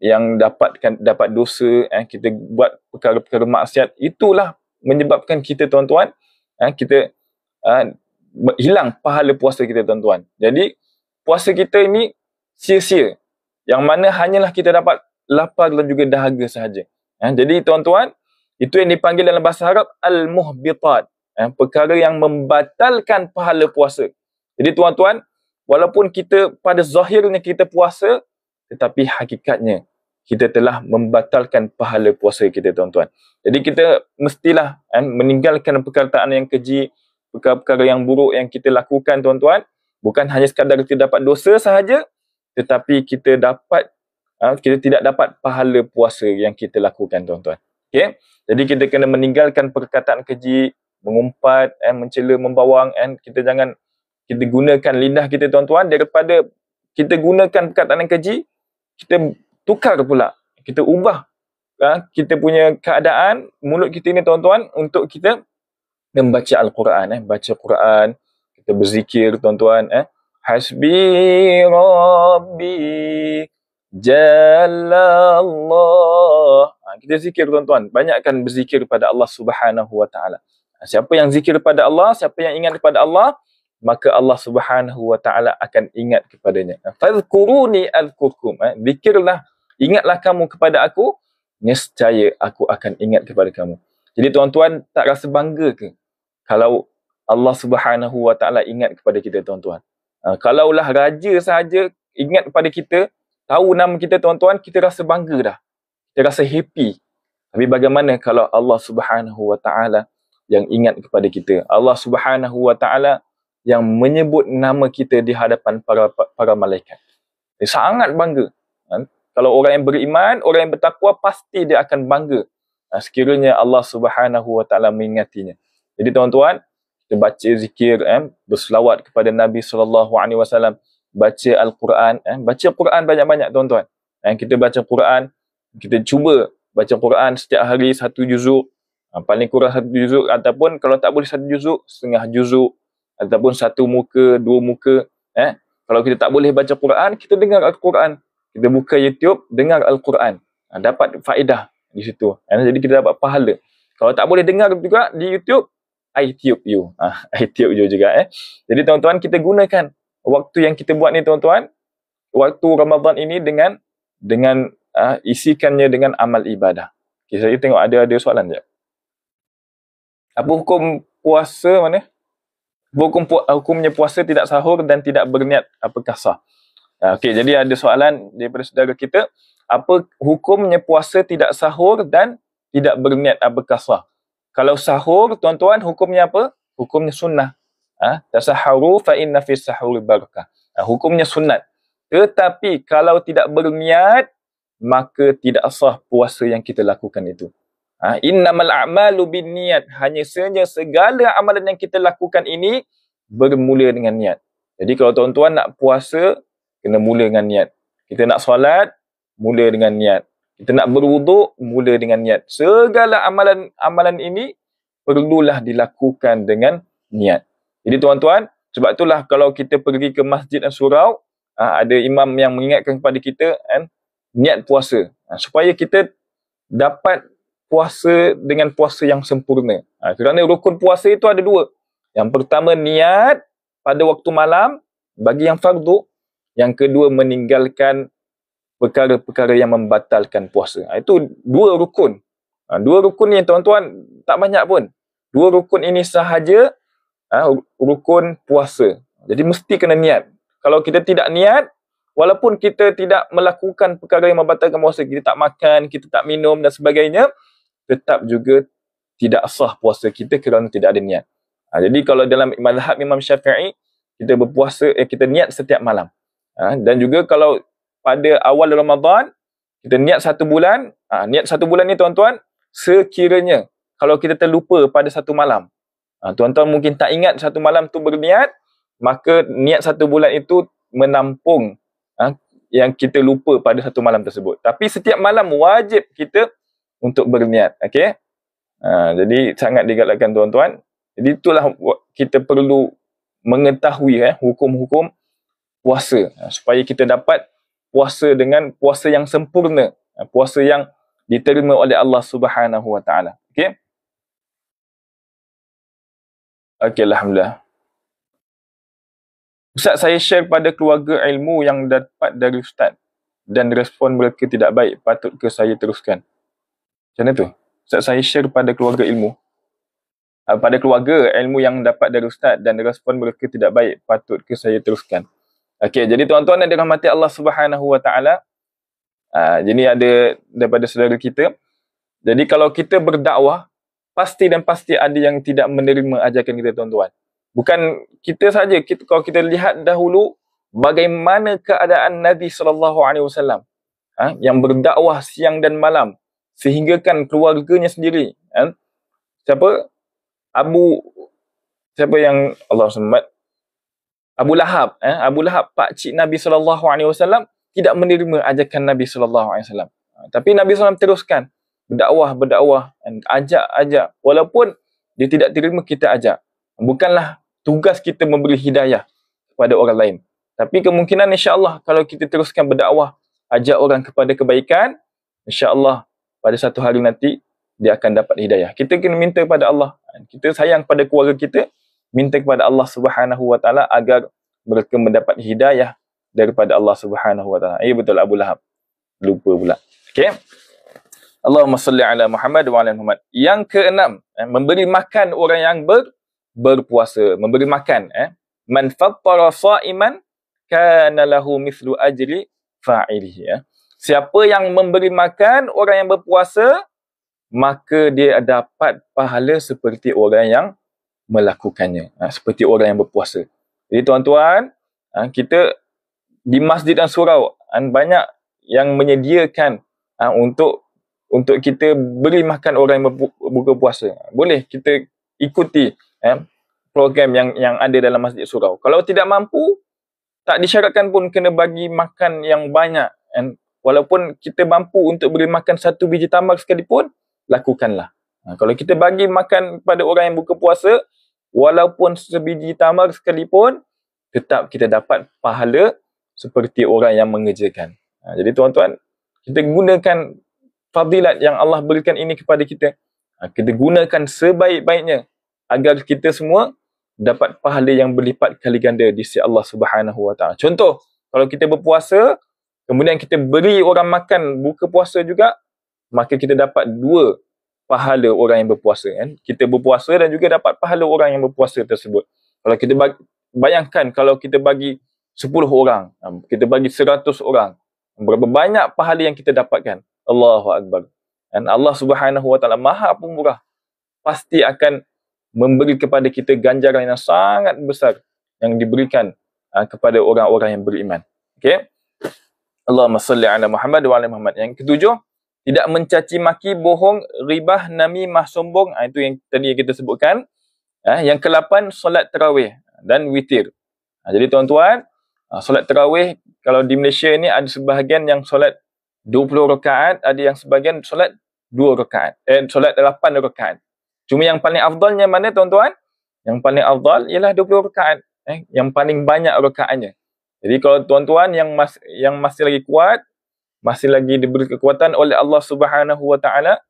yang dapat dosa, kita buat perkara-perkara maksiat, itulah menyebabkan kita, tuan-tuan, kita hilang pahala puasa kita, tuan-tuan. Jadi puasa kita ini sia-sia, yang mana hanyalah kita dapat lapar dan juga dahaga sahaja. Jadi tuan-tuan, itu yang dipanggil dalam bahasa Arab al-muhbitat, perkara yang membatalkan pahala puasa. Jadi tuan-tuan, walaupun kita pada zahirnya kita puasa, tetapi hakikatnya kita telah membatalkan pahala puasa kita, tuan-tuan. Jadi kita mestilah meninggalkan perkataan yang keji, perkara-perkara yang buruk yang kita lakukan, tuan-tuan. Bukan hanya sekadar kita dapat dosa sahaja, tetapi kita tidak dapat pahala puasa yang kita lakukan, tuan-tuan. Okay? Jadi kita kena meninggalkan perkataan keji, mengumpat, mencela, membawang. Kita gunakan lidah kita, tuan-tuan, daripada kita gunakan perkataan yang keji, kita tukar pula. Kita ubah kita punya keadaan mulut kita ini, tuan-tuan, untuk kita membaca Al-Quran. Baca Quran, kita berzikir, tuan-tuan. Hasbi Rabbi Jalallah. Kita zikir, tuan-tuan. Banyakkan berzikir pada Allah Subhanahu Wa Taala. Siapa yang zikir pada Allah, siapa yang ingat kepada Allah, maka Allah Subhanahu Wa Taala akan ingat kepadanya. Fadhkuruni adhkurkum. Zikirlah, ingatlah kamu kepada aku, nescaya aku akan ingat kepada kamu. Jadi tuan-tuan, tak rasa bangga ke kalau Allah Subhanahu Wa Taala ingat kepada kita, tuan-tuan? Kalaulah raja sahaja ingat kepada kita, tahu nama kita, tuan-tuan, kita rasa bangga dah. Kita rasa happy. Tapi bagaimana kalau Allah Subhanahu Wa Taala yang ingat kepada kita? Allah Subhanahu Wa Taala yang menyebut nama kita di hadapan para malaikat. Dia sangat bangga. Kalau orang yang beriman, orang yang bertakwa, pasti dia akan bangga sekiranya Allah Subhanahu Wa Taala mengingatinya. Jadi tuan-tuan, kita baca zikir, berselawat kepada Nabi SAW, baca Al-Quran, baca Quran banyak-banyak, tuan-tuan. Kita baca Quran, kita cuba baca Quran setiap hari 1 juzuk, paling kurang 1 juzuk, ataupun kalau tak boleh 1 juzuk, setengah juzuk, ataupun 1 muka, 2 muka. Kalau kita tak boleh baca Quran, kita dengar Al-Quran. Kita buka YouTube, dengar Al-Quran. Dapat faedah di situ. Jadi kita dapat pahala. Kalau tak boleh dengar juga di YouTube, I tube you. I tube you juga. Jadi tuan-tuan, kita gunakan waktu yang kita buat ni, tuan-tuan, waktu Ramadan ini dengan isikannya dengan amal ibadah. Okay, saya tengok ada soalan je. Apa hukum puasa mana? Hukumnya puasa tidak sahur dan tidak berniat, apakah sah? Okey, jadi ada soalan daripada saudara kita. Apa hukumnya puasa tidak sahur dan tidak berniat, apakah sah? Kalau sahur, tuan-tuan, hukumnya apa? Hukumnya sunnah. Tasaharu fa inna fi sahuri barakah. Hukumnya sunat. Tetapi kalau tidak berniat, maka tidak sah puasa yang kita lakukan itu. Innamal a'malu binniyat. Hanya saja segala amalan yang kita lakukan ini bermula dengan niat. Jadi kalau tuan-tuan nak puasa, kena mula dengan niat. Kita nak solat, mula dengan niat. Kita nak berwuduk, mula dengan niat. Segala amalan ini perlulah dilakukan dengan niat. Jadi tuan-tuan, sebab itulah kalau kita pergi ke masjid dan surau, ada imam yang mengingatkan kepada kita niat puasa. Supaya kita dapat puasa dengan puasa yang sempurna. Kerana rukun puasa itu ada dua. Yang pertama, niat pada waktu malam bagi yang fardu. Yang kedua, meninggalkan perkara-perkara yang membatalkan puasa. Itu dua rukun. Dua rukun ni tuan-tuan tak banyak pun. Dua rukun ini sahaja rukun puasa. Jadi mesti kena niat. Kalau kita tidak niat, walaupun kita tidak melakukan perkara yang membatalkan puasa, kita tak makan, kita tak minum dan sebagainya, tetap juga tidak sah puasa kita kerana tidak ada niat. Jadi kalau dalam mazhab Imam Syafi'i, kita berpuasa, kita niat setiap malam. Dan juga kalau pada awal Ramadan, kita niat 1 bulan. Niat 1 bulan ni tuan-tuan, sekiranya kalau kita terlupa pada 1 malam, tuan-tuan mungkin tak ingat 1 malam tu berniat, maka niat 1 bulan itu menampung yang kita lupa pada 1 malam tersebut. Tapi setiap malam wajib kita untuk berniat. Okay? Jadi sangat digalakkan tuan-tuan. Jadi itulah kita perlu mengetahui hukum-hukum puasa, supaya kita dapat puasa dengan puasa yang sempurna, puasa yang diterima oleh Allah Subhanahu Wa Taala. Okey? Okey, alhamdulillah. Ustaz, saya share pada keluarga ilmu yang dapat dari ustaz dan respon mereka tidak baik, patut ke saya teruskan? Macam mana tu? Ustaz, saya share pada keluarga ilmu. Pada keluarga ilmu yang dapat dari ustaz dan respon mereka tidak baik, patut ke saya teruskan? Okey, jadi tuan-tuan yang dirahmati Allah Subhanahu Wa Taala, jadi ada daripada saudara kita. Jadi kalau kita berdakwah, pasti dan pasti ada yang tidak menerima ajakan kita, tuan-tuan. Bukan kita saja, kalau kita lihat dahulu bagaimana keadaan Nabi SAW yang berdakwah siang dan malam, sehingga kan keluarganya sendiri, siapa yang Allah SWT, Abu Lahab, Abu Lahab, pakcik Nabi SAW, tidak menerima ajakan Nabi SAW. Tapi Nabi SAW teruskan berdakwah, ajak, walaupun dia tidak terima, kita ajak. Bukanlah tugas kita memberi hidayah kepada orang lain. Tapi kemungkinan insya-Allah kalau kita teruskan berdakwah, ajak orang kepada kebaikan, insya-Allah pada satu hari nanti dia akan dapat hidayah. Kita kena minta kepada Allah. Kita sayang pada keluarga kita, minta kepada Allah Subhanahu Wa Taala agar mereka mendapat hidayah daripada Allah Subhanahu Wa Taala. Betul, Abu Lahab. Lupa pula. Okey. Allahumma salli ala Muhammad wa ala Muhammad. Yang keenam, memberi makan orang yang berpuasa. Memberi makan. Man fattara sha'iman kana lahu mithlu ajri fa'ilihi. Siapa yang memberi makan orang yang berpuasa, maka dia dapat pahala seperti orang yang melakukannya. Seperti orang yang berpuasa. Jadi tuan-tuan, kita di masjid dan surau banyak yang menyediakan untuk kita beri makan orang yang berbuka puasa. Boleh kita ikuti program yang ada dalam masjid surau. Kalau tidak mampu, tak disyaratkan pun kena bagi makan yang banyak. Walaupun kita mampu untuk beri makan 1 biji tamar sekalipun, lakukanlah. Kalau kita bagi makan kepada orang yang buka puasa, walaupun sebiji tamar sekalipun, tetap kita dapat pahala seperti orang yang mengerjakan. Jadi tuan-tuan, kita gunakan fadilat yang Allah berikan ini kepada kita. Kita gunakan sebaik-baiknya agar kita semua dapat pahala yang berlipat kali ganda di sisi Allah Subhanahu Wa Taala. Contoh, kalau kita berpuasa, kemudian kita beri orang makan buka puasa juga, maka kita dapat 2 pahala orang yang berpuasa. Kita berpuasa dan juga dapat pahala orang yang berpuasa tersebut. Kalau kita bayangkan kalau kita bagi 10 orang, kita bagi 100 orang, berapa banyak pahala yang kita dapatkan. Allahu Akbar. Dan Allah Subhanahu Wa Taala Maha Pemurah, pasti akan memberi kepada kita ganjaran yang sangat besar yang diberikan kepada orang-orang yang beriman. Okey. Allahumma salli ala Muhammad wa ala Muhammad. Yang ketujuh, tidak mencaci maki, bohong, ribah, namimah, sombong. Itu yang tadi kita sebutkan. Yang ke-8, solat tarawih dan witir. Jadi tuan-tuan, solat tarawih, kalau di Malaysia ni ada sebahagian yang solat 20 rakaat, ada yang sebagian solat 2 rakaat. Solat 8 rakaat. Cuma yang paling afdalnya mana tuan-tuan? Yang paling afdal ialah 20 rakaat. Yang paling banyak rakaatnya. Jadi kalau tuan-tuan yang masih lagi kuat, masih lagi diberi kekuatan oleh Allah Subhanahu Wa Taala,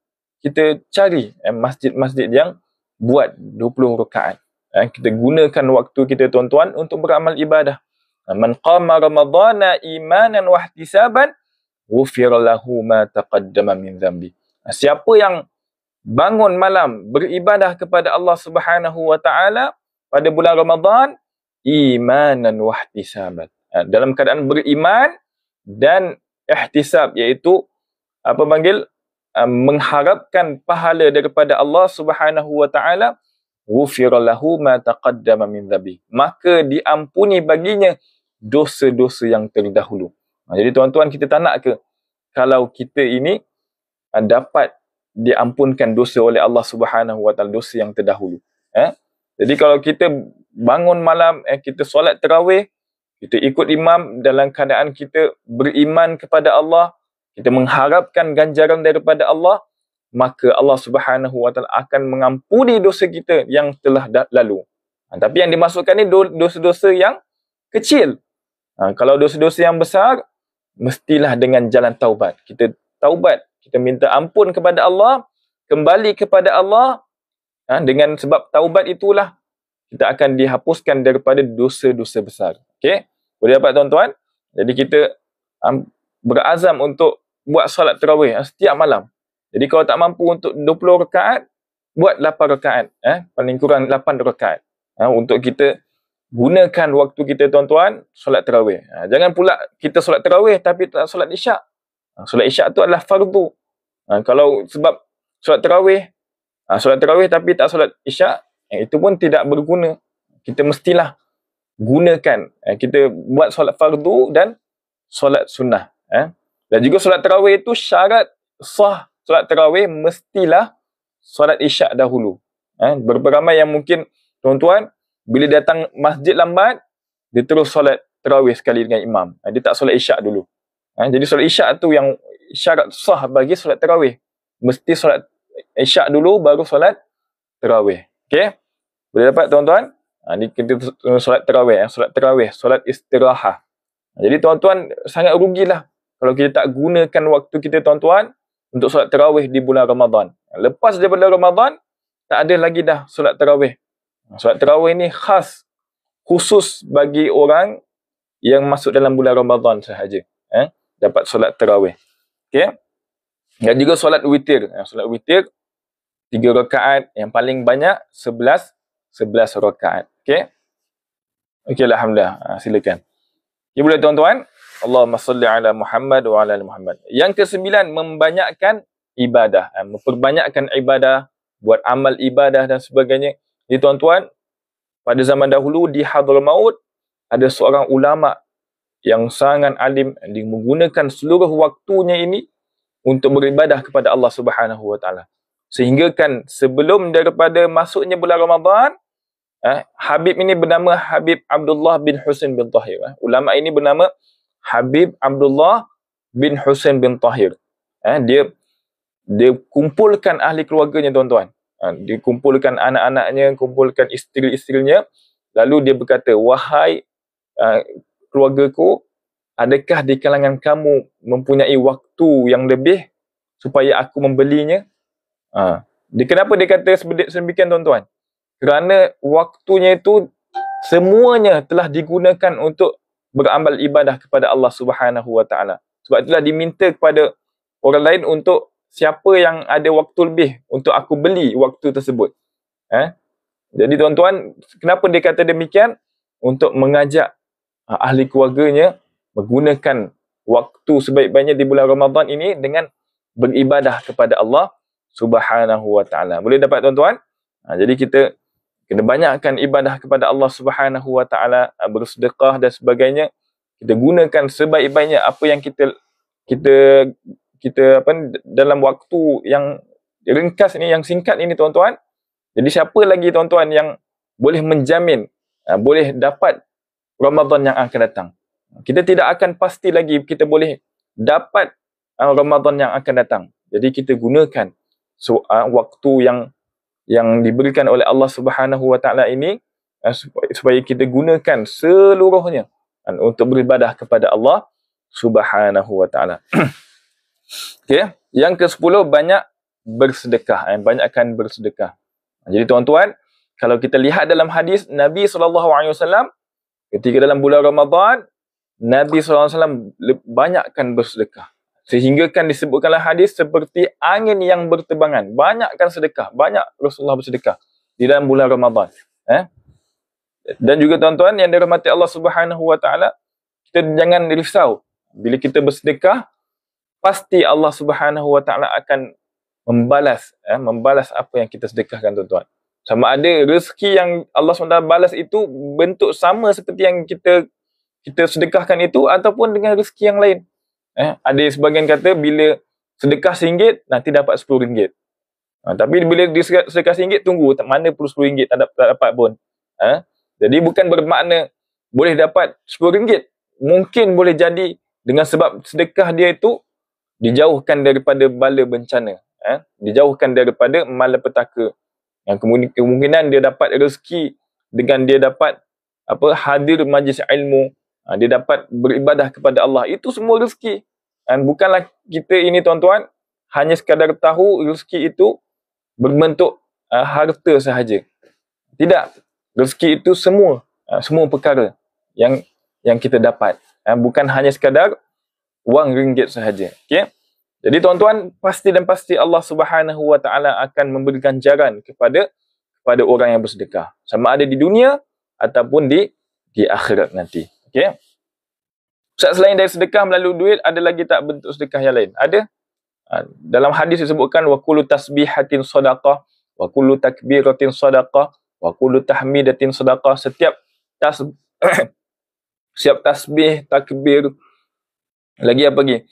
kita cari masjid-masjid yang buat 20 rakaat. Kita gunakan waktu kita tuan-tuan untuk beramal ibadah. Man qama ramadhana imanan wa ihtisaban ghufira lahu ma taqaddama min dhanbi. Siapa yang bangun malam beribadah kepada Allah Subhanahu Wa Taala pada bulan Ramadan imanan wa ihtisaban. Dalam keadaan beriman dan ihtisab, iaitu mengharapkan pahala daripada Allah Subhanahu Wa Taala, ghufira lahu ma taqaddama min dhanbi. Maka diampuni baginya dosa-dosa yang terdahulu. Jadi tuan-tuan, kita tak nak ke kalau kita ini dapat diampunkan dosa oleh Allah Subhanahu Wa Taala, dosa yang terdahulu. Jadi kalau kita bangun malam, kita solat tarawih, kita ikut imam dalam keadaan kita beriman kepada Allah, kita mengharapkan ganjaran daripada Allah, maka Allah Subhanahu Wa Taala akan mengampuni dosa kita yang telah lalu. Tapi yang dimasukkan ni dosa-dosa yang kecil. Kalau dosa-dosa yang besar, mestilah dengan jalan taubat. Kita taubat, kita minta ampun kepada Allah, kembali kepada Allah. Dengan sebab taubat itulah kita akan dihapuskan daripada dosa-dosa besar. Okey? Boleh dapat tuan-tuan? Jadi kita berazam untuk buat solat tarawih setiap malam. Jadi kalau tak mampu untuk 20 rakaat, buat 8 rakaat. Paling kurang 8 rakaat. Untuk kita gunakan waktu kita tuan-tuan solat tarawih. Jangan pula kita solat tarawih tapi tak solat isyak. Solat isyak tu adalah fardu. Kalau sebab solat tarawih tapi tak solat isyak, itu pun tidak berguna. Kita mestilah gunakan. Kita buat solat fardu dan solat sunnah. Dan juga solat tarawih itu syarat sah solat tarawih mestilah solat isyak dahulu. Beberapa ramai yang mungkin tuan-tuan bila datang masjid lambat, dia terus solat tarawih sekali dengan imam. Dia tak solat isyak dulu. Jadi solat isyak tu yang syarat sah bagi solat tarawih. Mesti solat isyak dulu baru solat tarawih. Okey? Boleh dapat tuan-tuan? Ni kita solat tarawih, solat istirahah. Jadi tuan-tuan sangat rugilah kalau kita tak gunakan waktu kita tuan-tuan untuk solat tarawih di bulan Ramadan. Lepas daripada Ramadan, tak ada lagi dah solat tarawih. Solat tarawih ni khusus bagi orang yang masuk dalam bulan Ramadan sahaja. Dapat solat tarawih. Okey? Dan juga solat witir. Solat witir 3 rakaat, yang paling banyak 11 rakaat. Okey? Okey, alhamdulillah. Silakan. Okay, boleh tuan-tuan? Allahumma salli ala Muhammad wa ala ali Muhammad. Yang ke-9, membanyakkan ibadah. Memperbanyakkan ibadah, buat amal ibadah dan sebagainya. Jadi tuan-tuan, pada zaman dahulu di Hadramaut ada seorang ulama yang sangat alim, dia menggunakan seluruh waktunya ini untuk beribadah kepada Allah Subhanahu Wa Taala. Sehingga kan sebelum daripada masuknya bulan Ramadan, Habib ini bernama Habib Abdullah bin Husain bin Tahir. Ulama ini bernama Habib Abdullah bin Husain bin Tahir. Dia kumpulkan ahli keluarganya tuan-tuan. Dia kumpulkan anak-anaknya, kumpulkan isteri-isterinya. Lalu dia berkata, wahai keluargaku, adakah di kalangan kamu mempunyai waktu yang lebih supaya aku membelinya? Kenapa dia kata sedemikian tuan-tuan? Kerana waktunya itu semuanya telah digunakan untuk beramal ibadah kepada Allah Subhanahu Wa Taala. Sebab itulah diminta kepada orang lain untuk siapa yang ada waktu lebih untuk aku beli waktu tersebut. Jadi tuan-tuan, kenapa dia kata demikian? Untuk mengajak ahli keluarganya menggunakan waktu sebaik-baiknya di bulan Ramadan ini dengan beribadah kepada Allah Subhanahu Wa Taala. Boleh dapat tuan-tuan? Jadi kita kena banyakkan ibadah kepada Allah Subhanahu Wa Taala, bersedekah dan sebagainya. Kita gunakan sebaik-baiknya apa yang kita dalam waktu yang ringkas ini, yang singkat ini tuan-tuan. Jadi siapa lagi tuan-tuan yang boleh menjamin boleh dapat Ramadan yang akan datang? Kita tidak akan pasti lagi kita boleh dapat Ramadan yang akan datang. Jadi kita gunakan waktu yang diberikan oleh Allah Subhanahu Wa Taala ini supaya kita gunakan seluruhnya untuk beribadah kepada Allah Subhanahu Wa Taala. Okey, yang ke-10 banyak bersedekah, banyakkan bersedekah. Jadi tuan-tuan, kalau kita lihat dalam hadis Nabi SAW ketika dalam bulan Ramadan, Nabi SAW banyakkan bersedekah. Sehingga kan disebutkanlah hadis seperti angin yang berterbangan. Banyakkan sedekah. Banyak Rasulullah bersedekah di dalam bulan Ramadan. Dan juga tuan-tuan yang dirahmati Allah Subhanahu Wa Taala, kita jangan risau. Bila kita bersedekah, pasti Allah Subhanahu Wa Taala akan membalas apa yang kita sedekahkan, tuan-tuan. Sama ada rezeki yang Allah SWT balas itu bentuk sama seperti yang kita sedekahkan itu, ataupun dengan rezeki yang lain. Ada sebagian kata bila sedekah RM1, nanti dapat RM10. Tapi bila sedekah RM1, tunggu mana perlu RM10 tak dapat pun. Jadi bukan bermakna boleh dapat RM10. Mungkin boleh jadi dengan sebab sedekah dia itu dijauhkan daripada bala bencana, dijauhkan daripada malapetaka. Yang kemungkinan dia dapat rezeki dengan dia dapat hadir majlis ilmu, dia dapat beribadah kepada Allah. Itu semua rezeki. Dan bukanlah kita ini, tuan-tuan, hanya sekadar tahu rezeki itu berbentuk harta sahaja. Tidak. Rezeki itu semua perkara yang kita dapat. Bukan hanya sekadar wang ringgit sahaja. Okey? Jadi tuan-tuan, pasti Allah Subhanahu Wa Taala akan memberi ganjaran kepada orang yang bersedekah. Sama ada di dunia ataupun di akhirat nanti. Okey? Ustaz, selain dari sedekah melalui duit, ada lagi tak bentuk sedekah yang lain? Ada. Dalam hadis disebutkan wa kullu tasbihatin sadaqah, wa kullu takbiratin sadaqah, wa kullu tahmidatin sadaqah. Setiap tasbih, takbir, lagi apa lagi?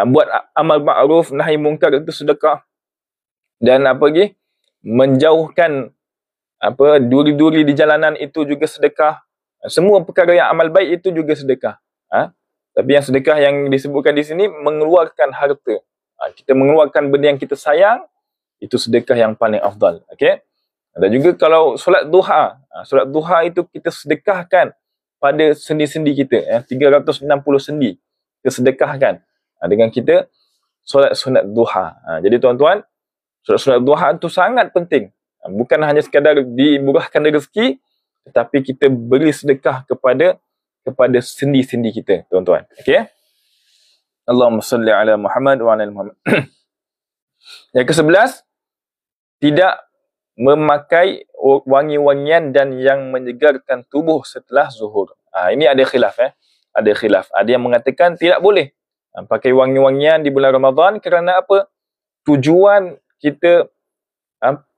Buat amal ma'ruf, nahi munkar, itu sedekah. Dan apa lagi? Menjauhkan duri-duri di jalanan, itu juga sedekah. Semua perkara yang amal baik itu juga sedekah. Tapi yang sedekah yang disebutkan di sini mengeluarkan harta. Kita mengeluarkan benda yang kita sayang, itu sedekah yang paling afdal. Okey? Dan juga kalau solat duha itu kita sedekahkan pada sendi-sendi kita, 360 sendi kita sedekahkan dengan kita solat sunat duha. Jadi tuan-tuan, solat sunat duha itu sangat penting. Bukan hanya sekadar dimurahkan rezeki, tetapi kita beri sedekah kepada sendi-sendi kita, tuan-tuan. Okey? Allahumma salli ala Muhammad wa ala Muhammad. Yang ke-11, tidak memakai wangi-wangian dan yang menyegarkan tubuh setelah zuhur. Ini ada khilaf. Ada khilaf. Ada yang mengatakan tidak boleh pakai wangi-wangian di bulan Ramadan kerana apa? Tujuan kita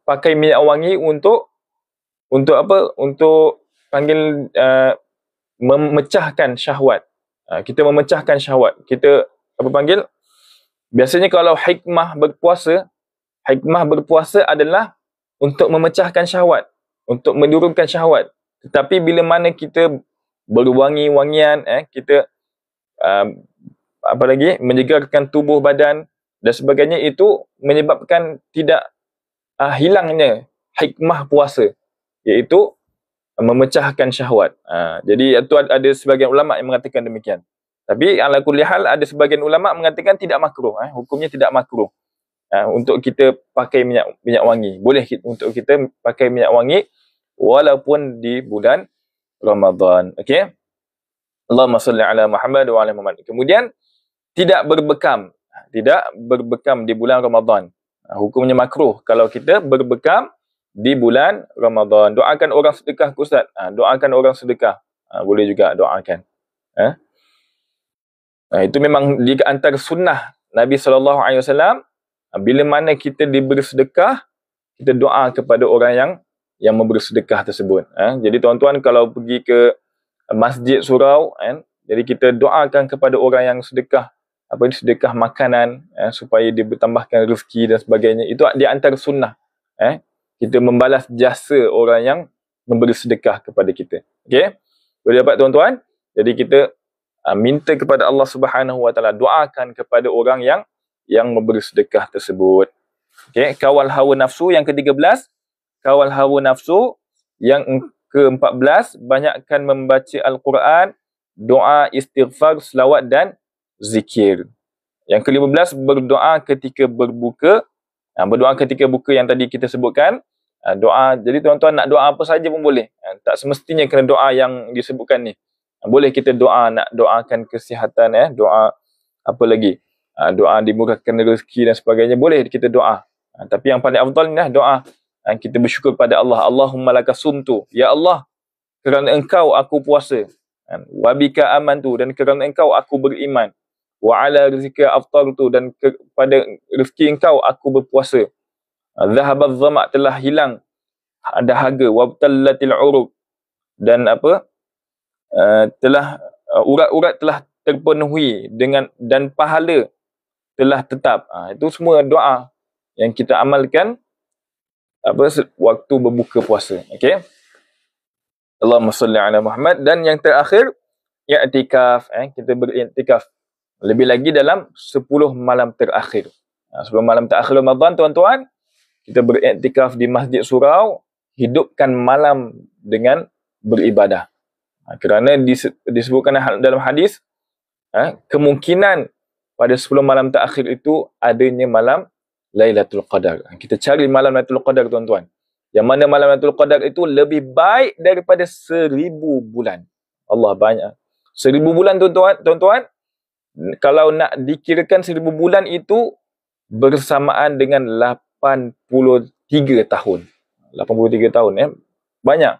pakai minyak wangi untuk apa? Untuk panggil memecahkan syahwat. Kita memecahkan syahwat. Kita biasanya kalau hikmah berpuasa adalah untuk memecahkan syahwat, untuk menurunkan syahwat. Tetapi bila mana kita berwangi-wangian, kita menyegarkan tubuh badan dan sebagainya, itu menyebabkan tidak hilangnya hikmah puasa, iaitu memecahkan syahwat. Jadi itu ada sebagian ulama yang mengatakan demikian. Tapi ala kulli hal, ada sebagian ulama mengatakan tidak makruh. Hukumnya tidak makruh untuk kita pakai minyak wangi. Boleh untuk kita pakai minyak wangi walaupun di bulan Ramadan. Okey? Allahumma salli ala Muhammad wa ala Muhammad. Kemudian tidak berbekam. Tidak berbekam di bulan Ramadan. Hukumnya makruh kalau kita berbekam di bulan Ramadan. Doakan orang sedekah, Ustaz. Doakan orang sedekah. Boleh juga doakan. Itu memang di antara sunnah Nabi SAW. Bila mana kita diberi sedekah, kita doa kepada orang yang memberi sedekah tersebut. Jadi tuan-tuan, kalau pergi ke masjid surau, jadi kita doakan kepada orang yang sedekah, sedekah makanan, supaya dia bertambahkan rezeki dan sebagainya. Itu di antara sunnah. Kita membalas jasa orang yang memberi sedekah kepada kita. Okey? Boleh dapat tuan-tuan? Jadi kita minta kepada Allah Subhanahu wa taala, doakan kepada orang yang memberi sedekah tersebut. Okey, kawal hawa nafsu yang ke-13, kawal hawa nafsu yang ke-14, banyakkan membaca Al-Quran, doa, istighfar, selawat dan zikir. Yang ke-15, berdoa ketika berbuka. Berdoa ketika buka yang tadi kita sebutkan. Doa, jadi tuan-tuan nak doa apa saja pun boleh. Tak semestinya kena doa yang disebutkan ni. Boleh kita doa, nak doakan kesihatan, doa apa lagi, doa dimurahkan rezeki dan sebagainya, boleh kita doa. Tapi yang paling afdal ni doa kita bersyukur pada Allah. Allahumma laka sumtu, ya Allah, kerana engkau aku puasa, wa bika amantu, dan kerana engkau aku beriman, wa ala rizqika aftartu, dan pada rezeki engkau aku berpuasa, zahabaz zama', telah hilang dahaga, wabtallatil uruq, dan telah urat-urat telah terpenuhi dengan, dan pahala telah tetap. Itu semua doa yang kita amalkan waktu berbuka puasa. Okey. Allahumma salli ala Muhammad. Dan yang terakhir, i'tikaf. Kita beriktikaf lebih lagi dalam 10 malam terakhir. 10 malam terakhir Ramadan, tuan-tuan, kita beriktikaf di Masjid Surau, hidupkan malam dengan beribadah. Kerana disebutkan dalam hadis, kemungkinan pada 10 malam terakhir itu adanya malam Lailatul Qadar. Kita cari malam Lailatul Qadar, tuan-tuan. Yang mana malam Lailatul Qadar itu lebih baik daripada 1000 bulan. Allah, banyak. 1000 bulan, tuan-tuan. Kalau nak dikirakan 1000 bulan itu bersamaan dengan 83 tahun. 83 tahun. Banyak.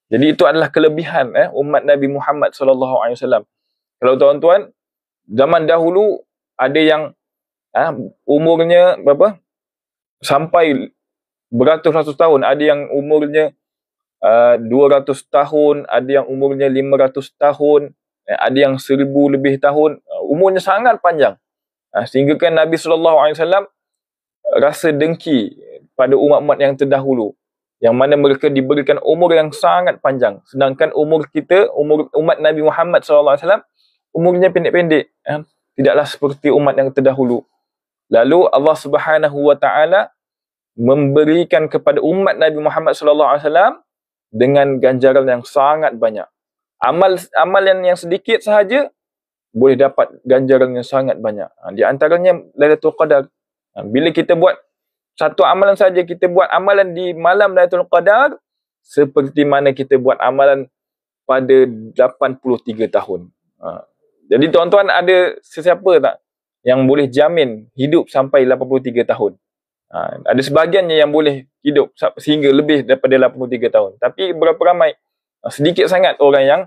Jadi itu adalah kelebihan umat Nabi Muhammad SAW. Kalau tuan-tuan, zaman dahulu ada yang umurnya berapa? Sampai beratus-ratus tahun. Ada yang umurnya 200 tahun, ada yang umurnya 500 tahun, ada yang 1000 lebih tahun. Umurnya sangat panjang. Sehingga kan Nabi SAW rasa dengki pada umat-umat yang terdahulu, yang mana mereka diberikan umur yang sangat panjang. Sedangkan umur kita, umur umat Nabi Muhammad SAW, umurnya pendek-pendek. Tidaklah seperti umat yang terdahulu. Lalu Allah Subhanahu wa taala memberikan kepada umat Nabi Muhammad SAW dengan ganjaran yang sangat banyak. Amalan yang sedikit sahaja boleh dapat ganjaran yang sangat banyak. Di antaranya Lailatul Qadar. Bila kita buat satu amalan saja, kita buat amalan di malam Lailatul Qadar, seperti mana kita buat amalan pada 83 tahun. Jadi tuan-tuan, ada sesiapa tak yang boleh jamin hidup sampai 83 tahun? Ada sebahagiannya yang boleh hidup sehingga lebih daripada 83 tahun. Tapi berapa ramai? Sedikit sangat orang yang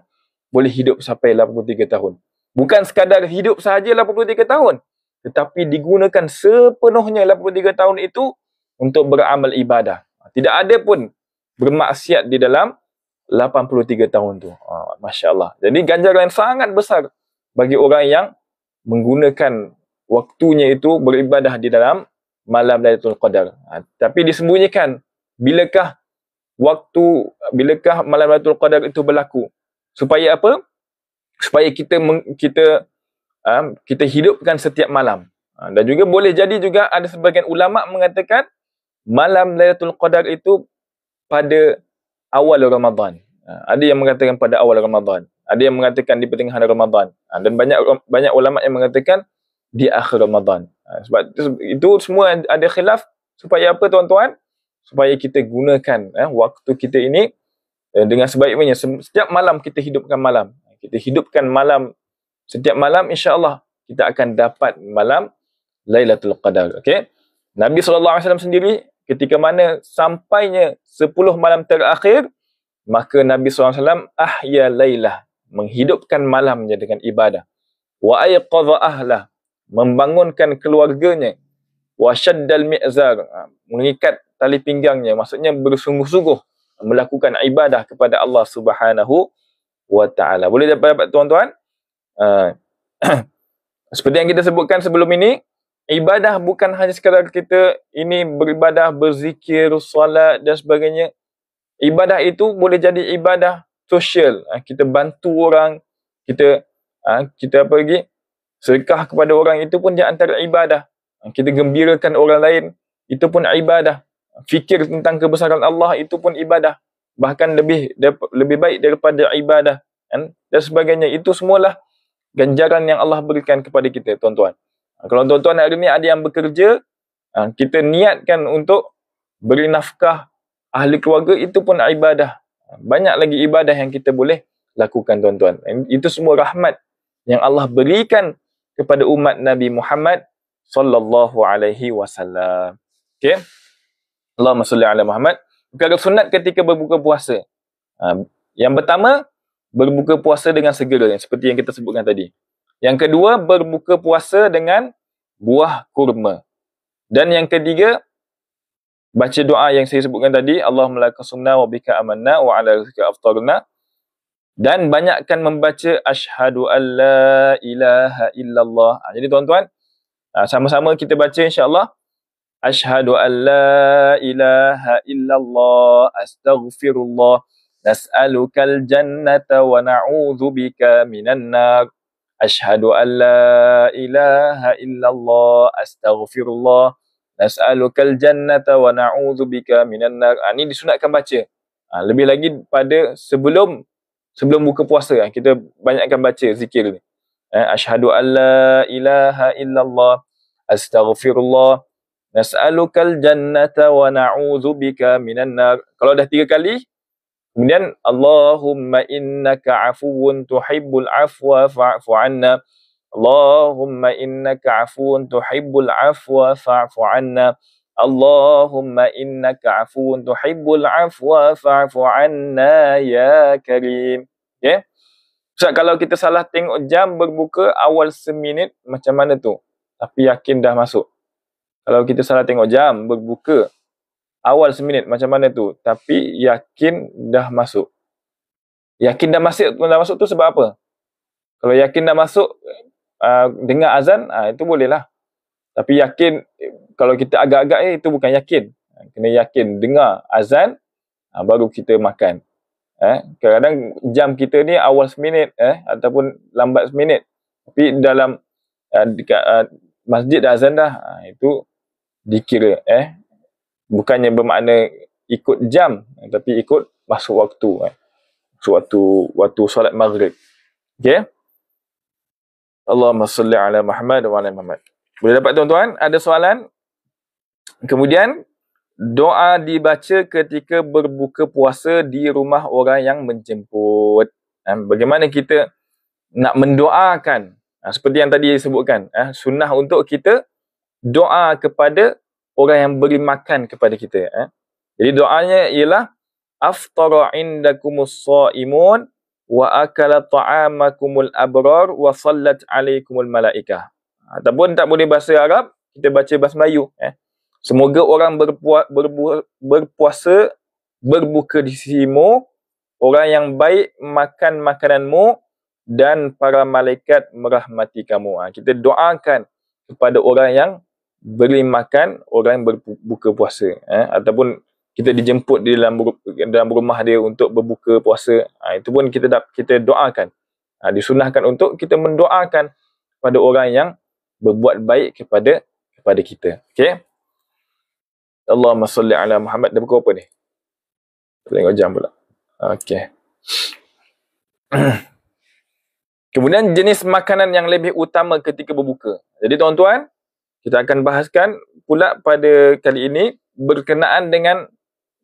boleh hidup sampai 83 tahun. Bukan sekadar hidup sahaja 83 tahun, tetapi digunakan sepenuhnya 83 tahun itu untuk beramal ibadah. Tidak ada pun bermaksiat di dalam 83 tahun tu. Masya Allah. Jadi ganjaran sangat besar bagi orang yang menggunakan waktunya itu beribadah di dalam malam Lailatul Qadar. Tapi disembunyikan, bilakah malam Lailatul Qadar itu berlaku? Supaya apa? Supaya kita hidupkan setiap malam. Dan juga boleh jadi juga ada sebagian ulama mengatakan malam Lailatul Qadar itu pada awal Ramadan. Ada yang mengatakan pada awal Ramadan. Ada yang mengatakan di pertengahan Ramadan. Dan banyak ulama yang mengatakan di akhir Ramadan. Sebab itu semua ada khilaf. Supaya apa, tuan-tuan? Supaya kita gunakan waktu kita ini dengan sebaik-baiknya. Setiap malam kita hidupkan malam. Kita hidupkan malam. Setiap malam, insya-Allah kita akan dapat malam Lailatul Qadar. Okay? Nabi SAW sendiri, ketika mana sampainya 10 malam terakhir, maka Nabi SAW ahya lailah, menghidupkan malamnya dengan ibadah. Wa ayqadha ahlah, membangunkan keluarganya. Wa syaddal mi'zar, mengikat tali pinggangnya, maksudnya bersungguh-sungguh melakukan ibadah kepada Allah Subhanahu wa taala. Boleh dapat, tuan-tuan? Seperti yang kita sebutkan sebelum ini, ibadah bukan hanya sekadar kita ini beribadah, berzikir, solat dan sebagainya. Ibadah itu boleh jadi ibadah sosial. Kita bantu orang, kita Kita apa lagi? Sedekah kepada orang itu pun di antara ibadah. Kita gembirakan orang lain, itu pun ibadah. Fikir tentang kebesaran Allah, itu pun ibadah. Bahkan lebih baik daripada ibadah. Dan sebagainya. Itu semualah ganjaran yang Allah berikan kepada kita, tuan-tuan. Kalau tuan-tuan hari ni ada yang bekerja, kita niatkan untuk beri nafkah ahli keluarga, itu pun ibadah. Banyak lagi ibadah yang kita boleh lakukan, tuan-tuan. Itu semua rahmat yang Allah berikan kepada umat Nabi Muhammad sallallahu alaihi wasallam. Okey. Allahumma salli ala Muhammad. Perkara sunat ketika berbuka puasa. Yang pertama, berbuka puasa dengan segera, seperti yang kita sebutkan tadi. Yang kedua, berbuka puasa dengan buah kurma. Dan yang ketiga, baca doa yang saya sebutkan tadi, Allahumma laka sumna wa bika amanna wa ala rizqika aftarna. Dan banyakkan membaca asyhadu an la ilaha illallah. Jadi tuan-tuan, sama-sama kita baca insya-Allah. Asyhadu an la ilaha illallah astaghfirullah nas'alukal jannata wa na'udzubika minan nar. Asyhadu an la ilaha illallah astaghfirullah nas'alukal jannata wa na'udzubika minan nar. Ini disunatkan baca. Lebih lagi pada sebelum buka puasa, kita banyakkan baca zikir ni. Asyhadu an la ilaha illallah astaghfirullah nas'alukal jannata wa na'udzubika minan nar. Kalau dah 3 kali, kemudian Allahumma innaka afuwun tuhibbul afwa fa'fu anna. Allahumma innaka afuwun tuhibbul afwa fa'fu anna. Allahumma innaka afuwun tuhibbul afwa fa'fu anna ya karim. Okay? So, kalau kita salah tengok jam berbuka awal seminit, macam mana tu? Tapi yakin dah masuk. Kalau kita salah tengok jam berbuka awal seminit, macam mana tu? Tapi yakin dah masuk. Yakin dah masuk tu sebab apa? Kalau yakin dah masuk, dengar azan, itu bolehlah. Tapi yakin, kalau kita agak-agak itu bukan yakin. Kena yakin dengar azan, baru kita makan. Kadang-kadang jam kita ni awal seminit, ataupun lambat seminit. Tapi dalam dekat masjid dah azan dah, itu dikira. Bukannya bermakna ikut jam, tapi ikut masuk waktu. Masuk waktu solat maghrib. Okay? Allahumma salli ala Muhammad wa ala Muhammad. Boleh dapat tuan-tuan? Ada soalan? Kemudian, doa dibaca ketika berbuka puasa di rumah orang yang menjemput. Bagaimana kita nak mendoakan? Seperti yang tadi disebutkan. Sunnah untuk kita doa kepada orang yang beri makan kepada kita. Jadi doanya ialah aftara indakumus shaimun wa akala ta'amakumul abrar wa sallat alaikumul malaikah. Ataupun tak boleh bahasa Arab, kita baca bahasa Melayu. Semoga orang berpuasa, berbuka di sisimu, orang yang baik makan makananmu, dan para malaikat merahmati kamu. Kita doakan kepada orang yang beri makan, orang yang berbuka puasa. Ataupun kita dijemput di dalam rumah dia untuk berbuka puasa. Itu pun kita doakan. Disunahkan untuk kita mendoakan kepada orang yang berbuat baik kepada kita. Okey? Allahumma salli ala Muhammad. Dah pukul apa ni? Tengok jam pula. Okey. Kemudian jenis makanan yang lebih utama ketika berbuka. Jadi tuan-tuan, kita akan bahaskan pula pada kali ini berkenaan dengan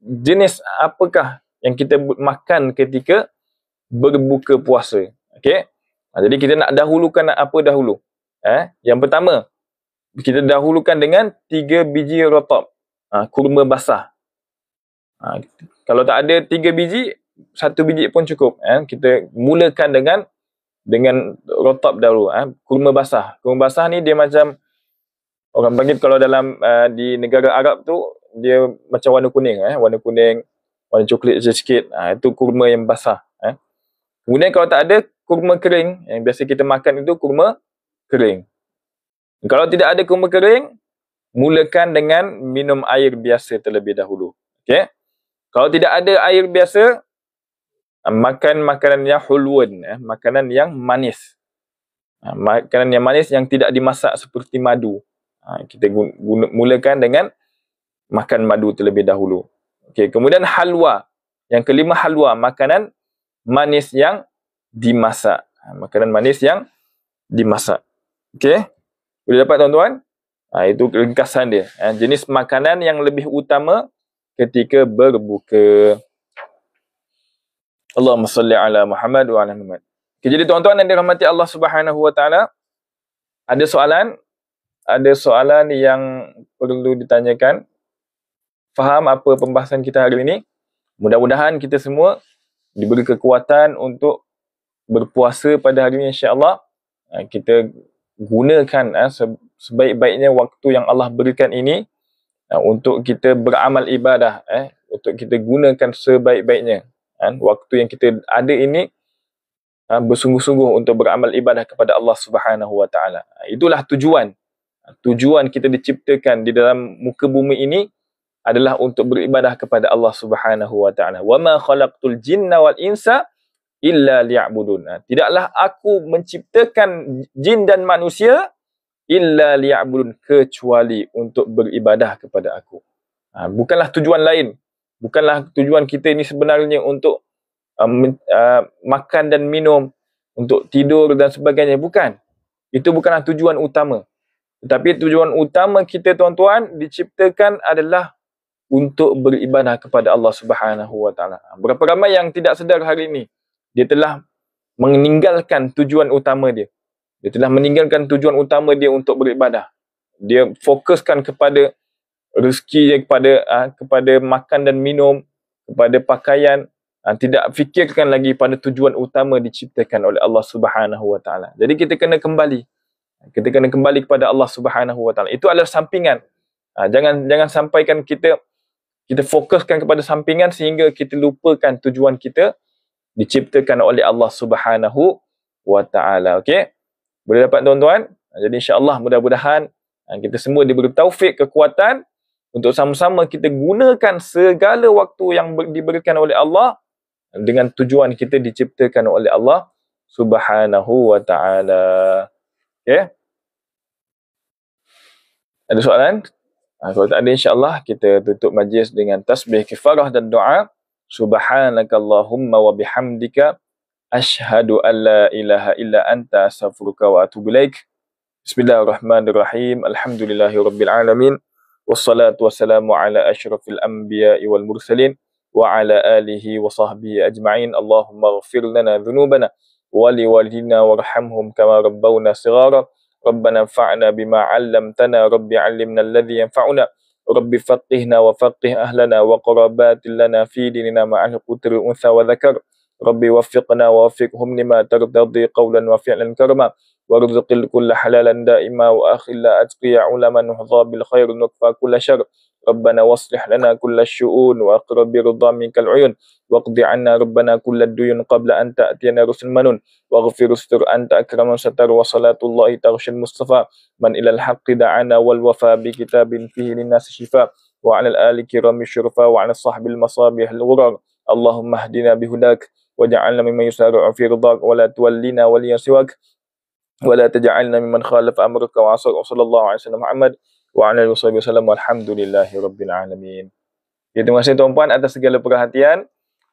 jenis apakah yang kita makan ketika berbuka puasa. Okey? Jadi kita nak dahulukan apa dahulu? Yang pertama, kita dahulukan dengan 3 biji rotab. Kurma basah. Kalau tak ada 3 biji, 1 biji pun cukup. Kita mulakan dengan rotab dahulu. Kurma basah. Kurma basah ni dia macam, orang panggil kalau dalam di negara Arab tu, dia macam warna kuning. Warna kuning, warna coklat sikit. Itu kurma yang basah. Kemudian kalau tak ada, kurma kering. Yang biasa kita makan itu kurma kering. Kalau tidak ada kurma kering, mulakan dengan minum air biasa terlebih dahulu. Okey? Kalau tidak ada air biasa, makan makanan yang hulwun, makanan yang manis. Makanan yang manis yang tidak dimasak seperti madu. Kita mulakan dengan makan madu terlebih dahulu. Okey, kemudian halwa. Yang kelima halwa, makanan manis yang dimasak. Makanan manis yang dimasak. Okey? Boleh dapat tuan-tuan? Itu ringkasan dia. Jenis makanan yang lebih utama ketika berbuka. Allahumma salli ala Muhammad wa ala Muhammad. Okay, jadi tuan-tuan yang dirahmati Allah Subhanahu wa taala, ada soalan yang perlu ditanyakan. Faham apa pembahasan kita hari ini? Mudah-mudahan kita semua diberi kekuatan untuk berpuasa pada hari ini, insya-Allah. Kita gunakan sebaik-baiknya waktu yang Allah berikan ini untuk kita beramal ibadah, untuk kita gunakan sebaik-baiknya. Waktu yang kita ada ini bersungguh-sungguh untuk beramal ibadah kepada Allah Subhanahu wa taala. Itulah tujuan. Tujuan kita diciptakan di dalam muka bumi ini adalah untuk beribadah kepada Allah Subhanahu wa taala. Wa ma khalaqtul jinna wal insa illa liya'budun. Tidaklah aku menciptakan jin dan manusia illa liya'budun, kecuali untuk beribadah kepada aku. Bukanlah tujuan lain. Bukanlah tujuan kita ini sebenarnya untuk makan dan minum, untuk tidur dan sebagainya. Bukan. Itu bukanlah tujuan utama. Tetapi tujuan utama kita, tuan-tuan, diciptakan adalah untuk beribadah kepada Allah Subhanahu wa taala. Berapa ramai yang tidak sedar hari ini, dia telah meninggalkan tujuan utama dia. Dia telah meninggalkan tujuan utama dia untuk beribadah. Dia fokuskan kepada rezeki dia, kepada makan dan minum, kepada pakaian, tidak fikirkan lagi pada tujuan utama diciptakan oleh Allah Subhanahu wa taala. Jadi kita kena kembali. Kita kena kembali kepada Allah Subhanahu wa taala. Itu adalah sampingan. Jangan sampaikan kita fokuskan kepada sampingan sehingga kita lupakan tujuan kita diciptakan oleh Allah Subhanahu wa taala. Okey? Boleh dapat tuan-tuan? Jadi insya-Allah mudah-mudahan kita semua diberi taufik, kekuatan untuk sama-sama kita gunakan segala waktu yang diberikan oleh Allah dengan tujuan kita diciptakan oleh Allah Subhanahu wa taala. Okey? Ada soalan? Kalau tak ada, insya-Allah kita tutup majlis dengan tasbih kifarah dan doa. Subhanakallahumma wa bihamdika asyhadu an la ilaha illa anta astaghfiruka wa atubu ilaik. Bismillahirrahmanirrahim. Alhamdulillahirabbil alamin. Wassalatu wassalamu ala asyrafil anbiya'i wal mursalin wa ala alihi wa sahbihi ajma'in. Allahumma ighfir lana dhunubana wa liwalidina warhamhum kama rabbawna shighara. ربنا انفعنا بما علمتنا رب علمنا الذي ينفعنا رب فقهنا وفقه أهلنا وقربات لنا في ديننا مع القتر الأنثى وذكر رب وفقنا ووفقهم لما ترتضي قولا وفعلا كرما وارزق الكل حلالا دائما وأخل أتقيا علما نحظى بالخير نكفى كل شر ربنا واصلح لنا كل الشؤون وأقرب برضا منك العيون واقض عنا ربنا كل الديون قبل أن تأتينا رسل منون واغفر استر أنت أكرم ستر وصلاة الله تغشى المصطفى من إلى الحق دعانا والوفاء بكتاب فيه للناس شفاء وعلى الآل كرام الشرفاء وعلى الصحب المصابيح الغرر اللهم اهدنا بهداك وجعلنا ممن يسارع في رضاك ولا تولنا وليا سواك ولا تجعلنا ممن خالف أمرك وعصاك وصلى الله عليه وسلم محمد وعلى آله وصحبه وسلم والحمدلله رب العالمين. Terima kasih tuan-puan atas segala perhatian.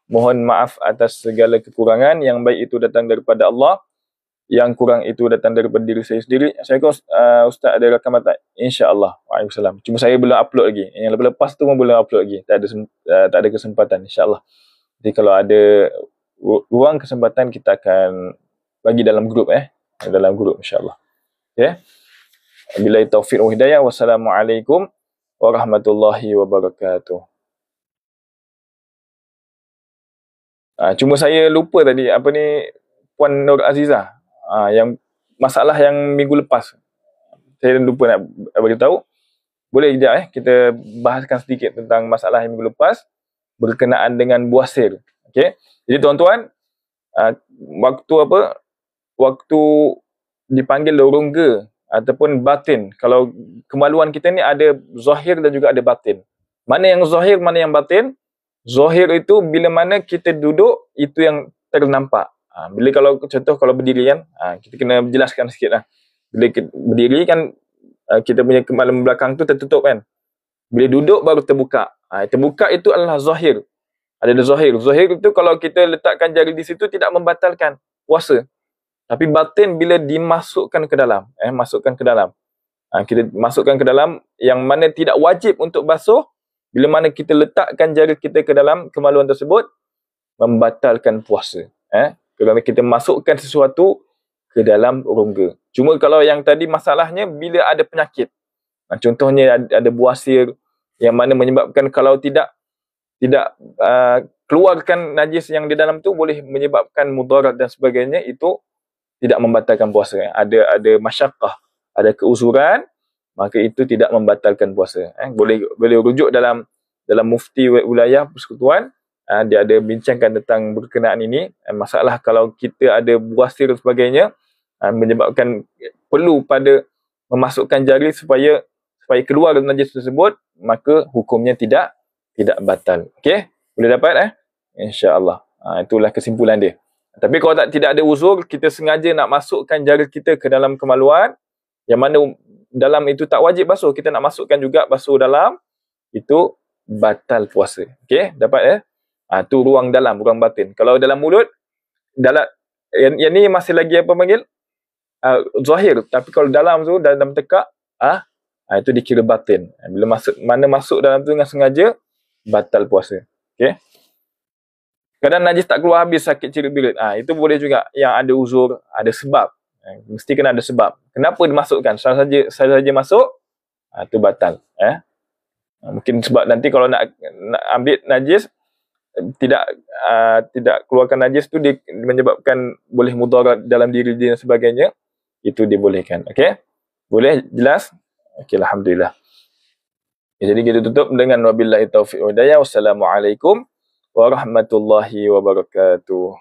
Mohon maaf atas segala kekurangan. Yang baik itu datang daripada Allah, yang kurang itu datang daripada diri saya sendiri. Assalamualaikum. Ustaz ada rakaman tak? InsyaAllah. Waalaikumsalam. Cuma saya belum upload lagi. Yang lepas tu pun belum upload lagi. Tak ada kesempatan, insyaAllah. Jadi kalau ada ruang kesempatan, kita akan bagi dalam grup, dalam grup, insyaAllah. Okay. Billahi taufiq wa hidayah. Wassalamualaikum warahmatullahi wabarakatuh. Cuma saya lupa tadi Puan Nur Azizah, yang masalah yang minggu lepas saya lupa nak beritahu. Boleh kejap kita bahaskan sedikit tentang masalah yang minggu lepas berkenaan dengan buah sir. Okey. Jadi tuan-tuan, waktu dipanggil rongga ataupun batin, kalau kemaluan kita ni ada zahir dan juga ada batin. Mana yang zahir, mana yang batin? Zahir itu bila mana kita duduk, itu yang ternampak. Bila kalau contoh kalau berdiri kan, kita kena jelaskan sikit lah. Bila berdiri kan, kita punya kemaluan belakang tu tertutup kan. Bila duduk baru terbuka. Terbuka itu adalah zahir. Ada zahir. Zahir itu kalau kita letakkan jari di situ tidak membatalkan puasa. Tapi batin bila dimasukkan ke dalam. Masukkan ke dalam. Kita masukkan ke dalam yang mana tidak wajib untuk basuh. Bila mana kita letakkan jari kita ke dalam kemaluan tersebut, membatalkan puasa. Kerana kita masukkan sesuatu ke dalam rongga. Cuma kalau yang tadi masalahnya bila ada penyakit. Contohnya ada buasir yang mana menyebabkan kalau tidak keluarkan najis yang di dalam tu boleh menyebabkan mudarat dan sebagainya, itu tidak membatalkan puasa. Ada masyaqqah, ada keuzuran, maka itu tidak membatalkan puasa. Boleh rujuk dalam mufti wilayah persekutuan, dia ada bincangkan tentang berkenaan ini. Masalah kalau kita ada buasir dan sebagainya, menyebabkan perlu pada memasukkan jari supaya keluar najis tersebut, maka hukumnya tidak batal. Okey? Boleh dapat insya-Allah. Itulah kesimpulan dia. Tapi kalau tidak ada uzur, kita sengaja nak masukkan jari kita ke dalam kemaluan, yang mana dalam itu tak wajib basuh, kita nak masukkan juga basuh dalam, itu batal puasa. Okey? Dapat tu ruang dalam, ruang batin. Kalau dalam mulut, dalam yang ni masih lagi apa panggil? Zahir. Tapi kalau dalam tu, dalam tekak, itu dikira batin. Bila masuk dalam tu dengan sengaja, batal puasa. Okey? Kadang najis tak keluar habis, sakit cirit-birit. Itu boleh juga yang ada uzur, ada sebab. Mesti kena ada sebab. Kenapa dimasukkan? Saya saja masuk, itu batal. Mungkin sebab nanti kalau nak ambil najis, tidak keluarkan najis tu dia menyebabkan boleh mudarat dalam diri dia dan sebagainya, itu dibolehkan. Okey? Boleh? Jelas? Okey, alhamdulillah. Jadi kita tutup dengan wabillahi taufiq wa hidayah. Wassalamualaikum warahmatullahi wabarakatuh.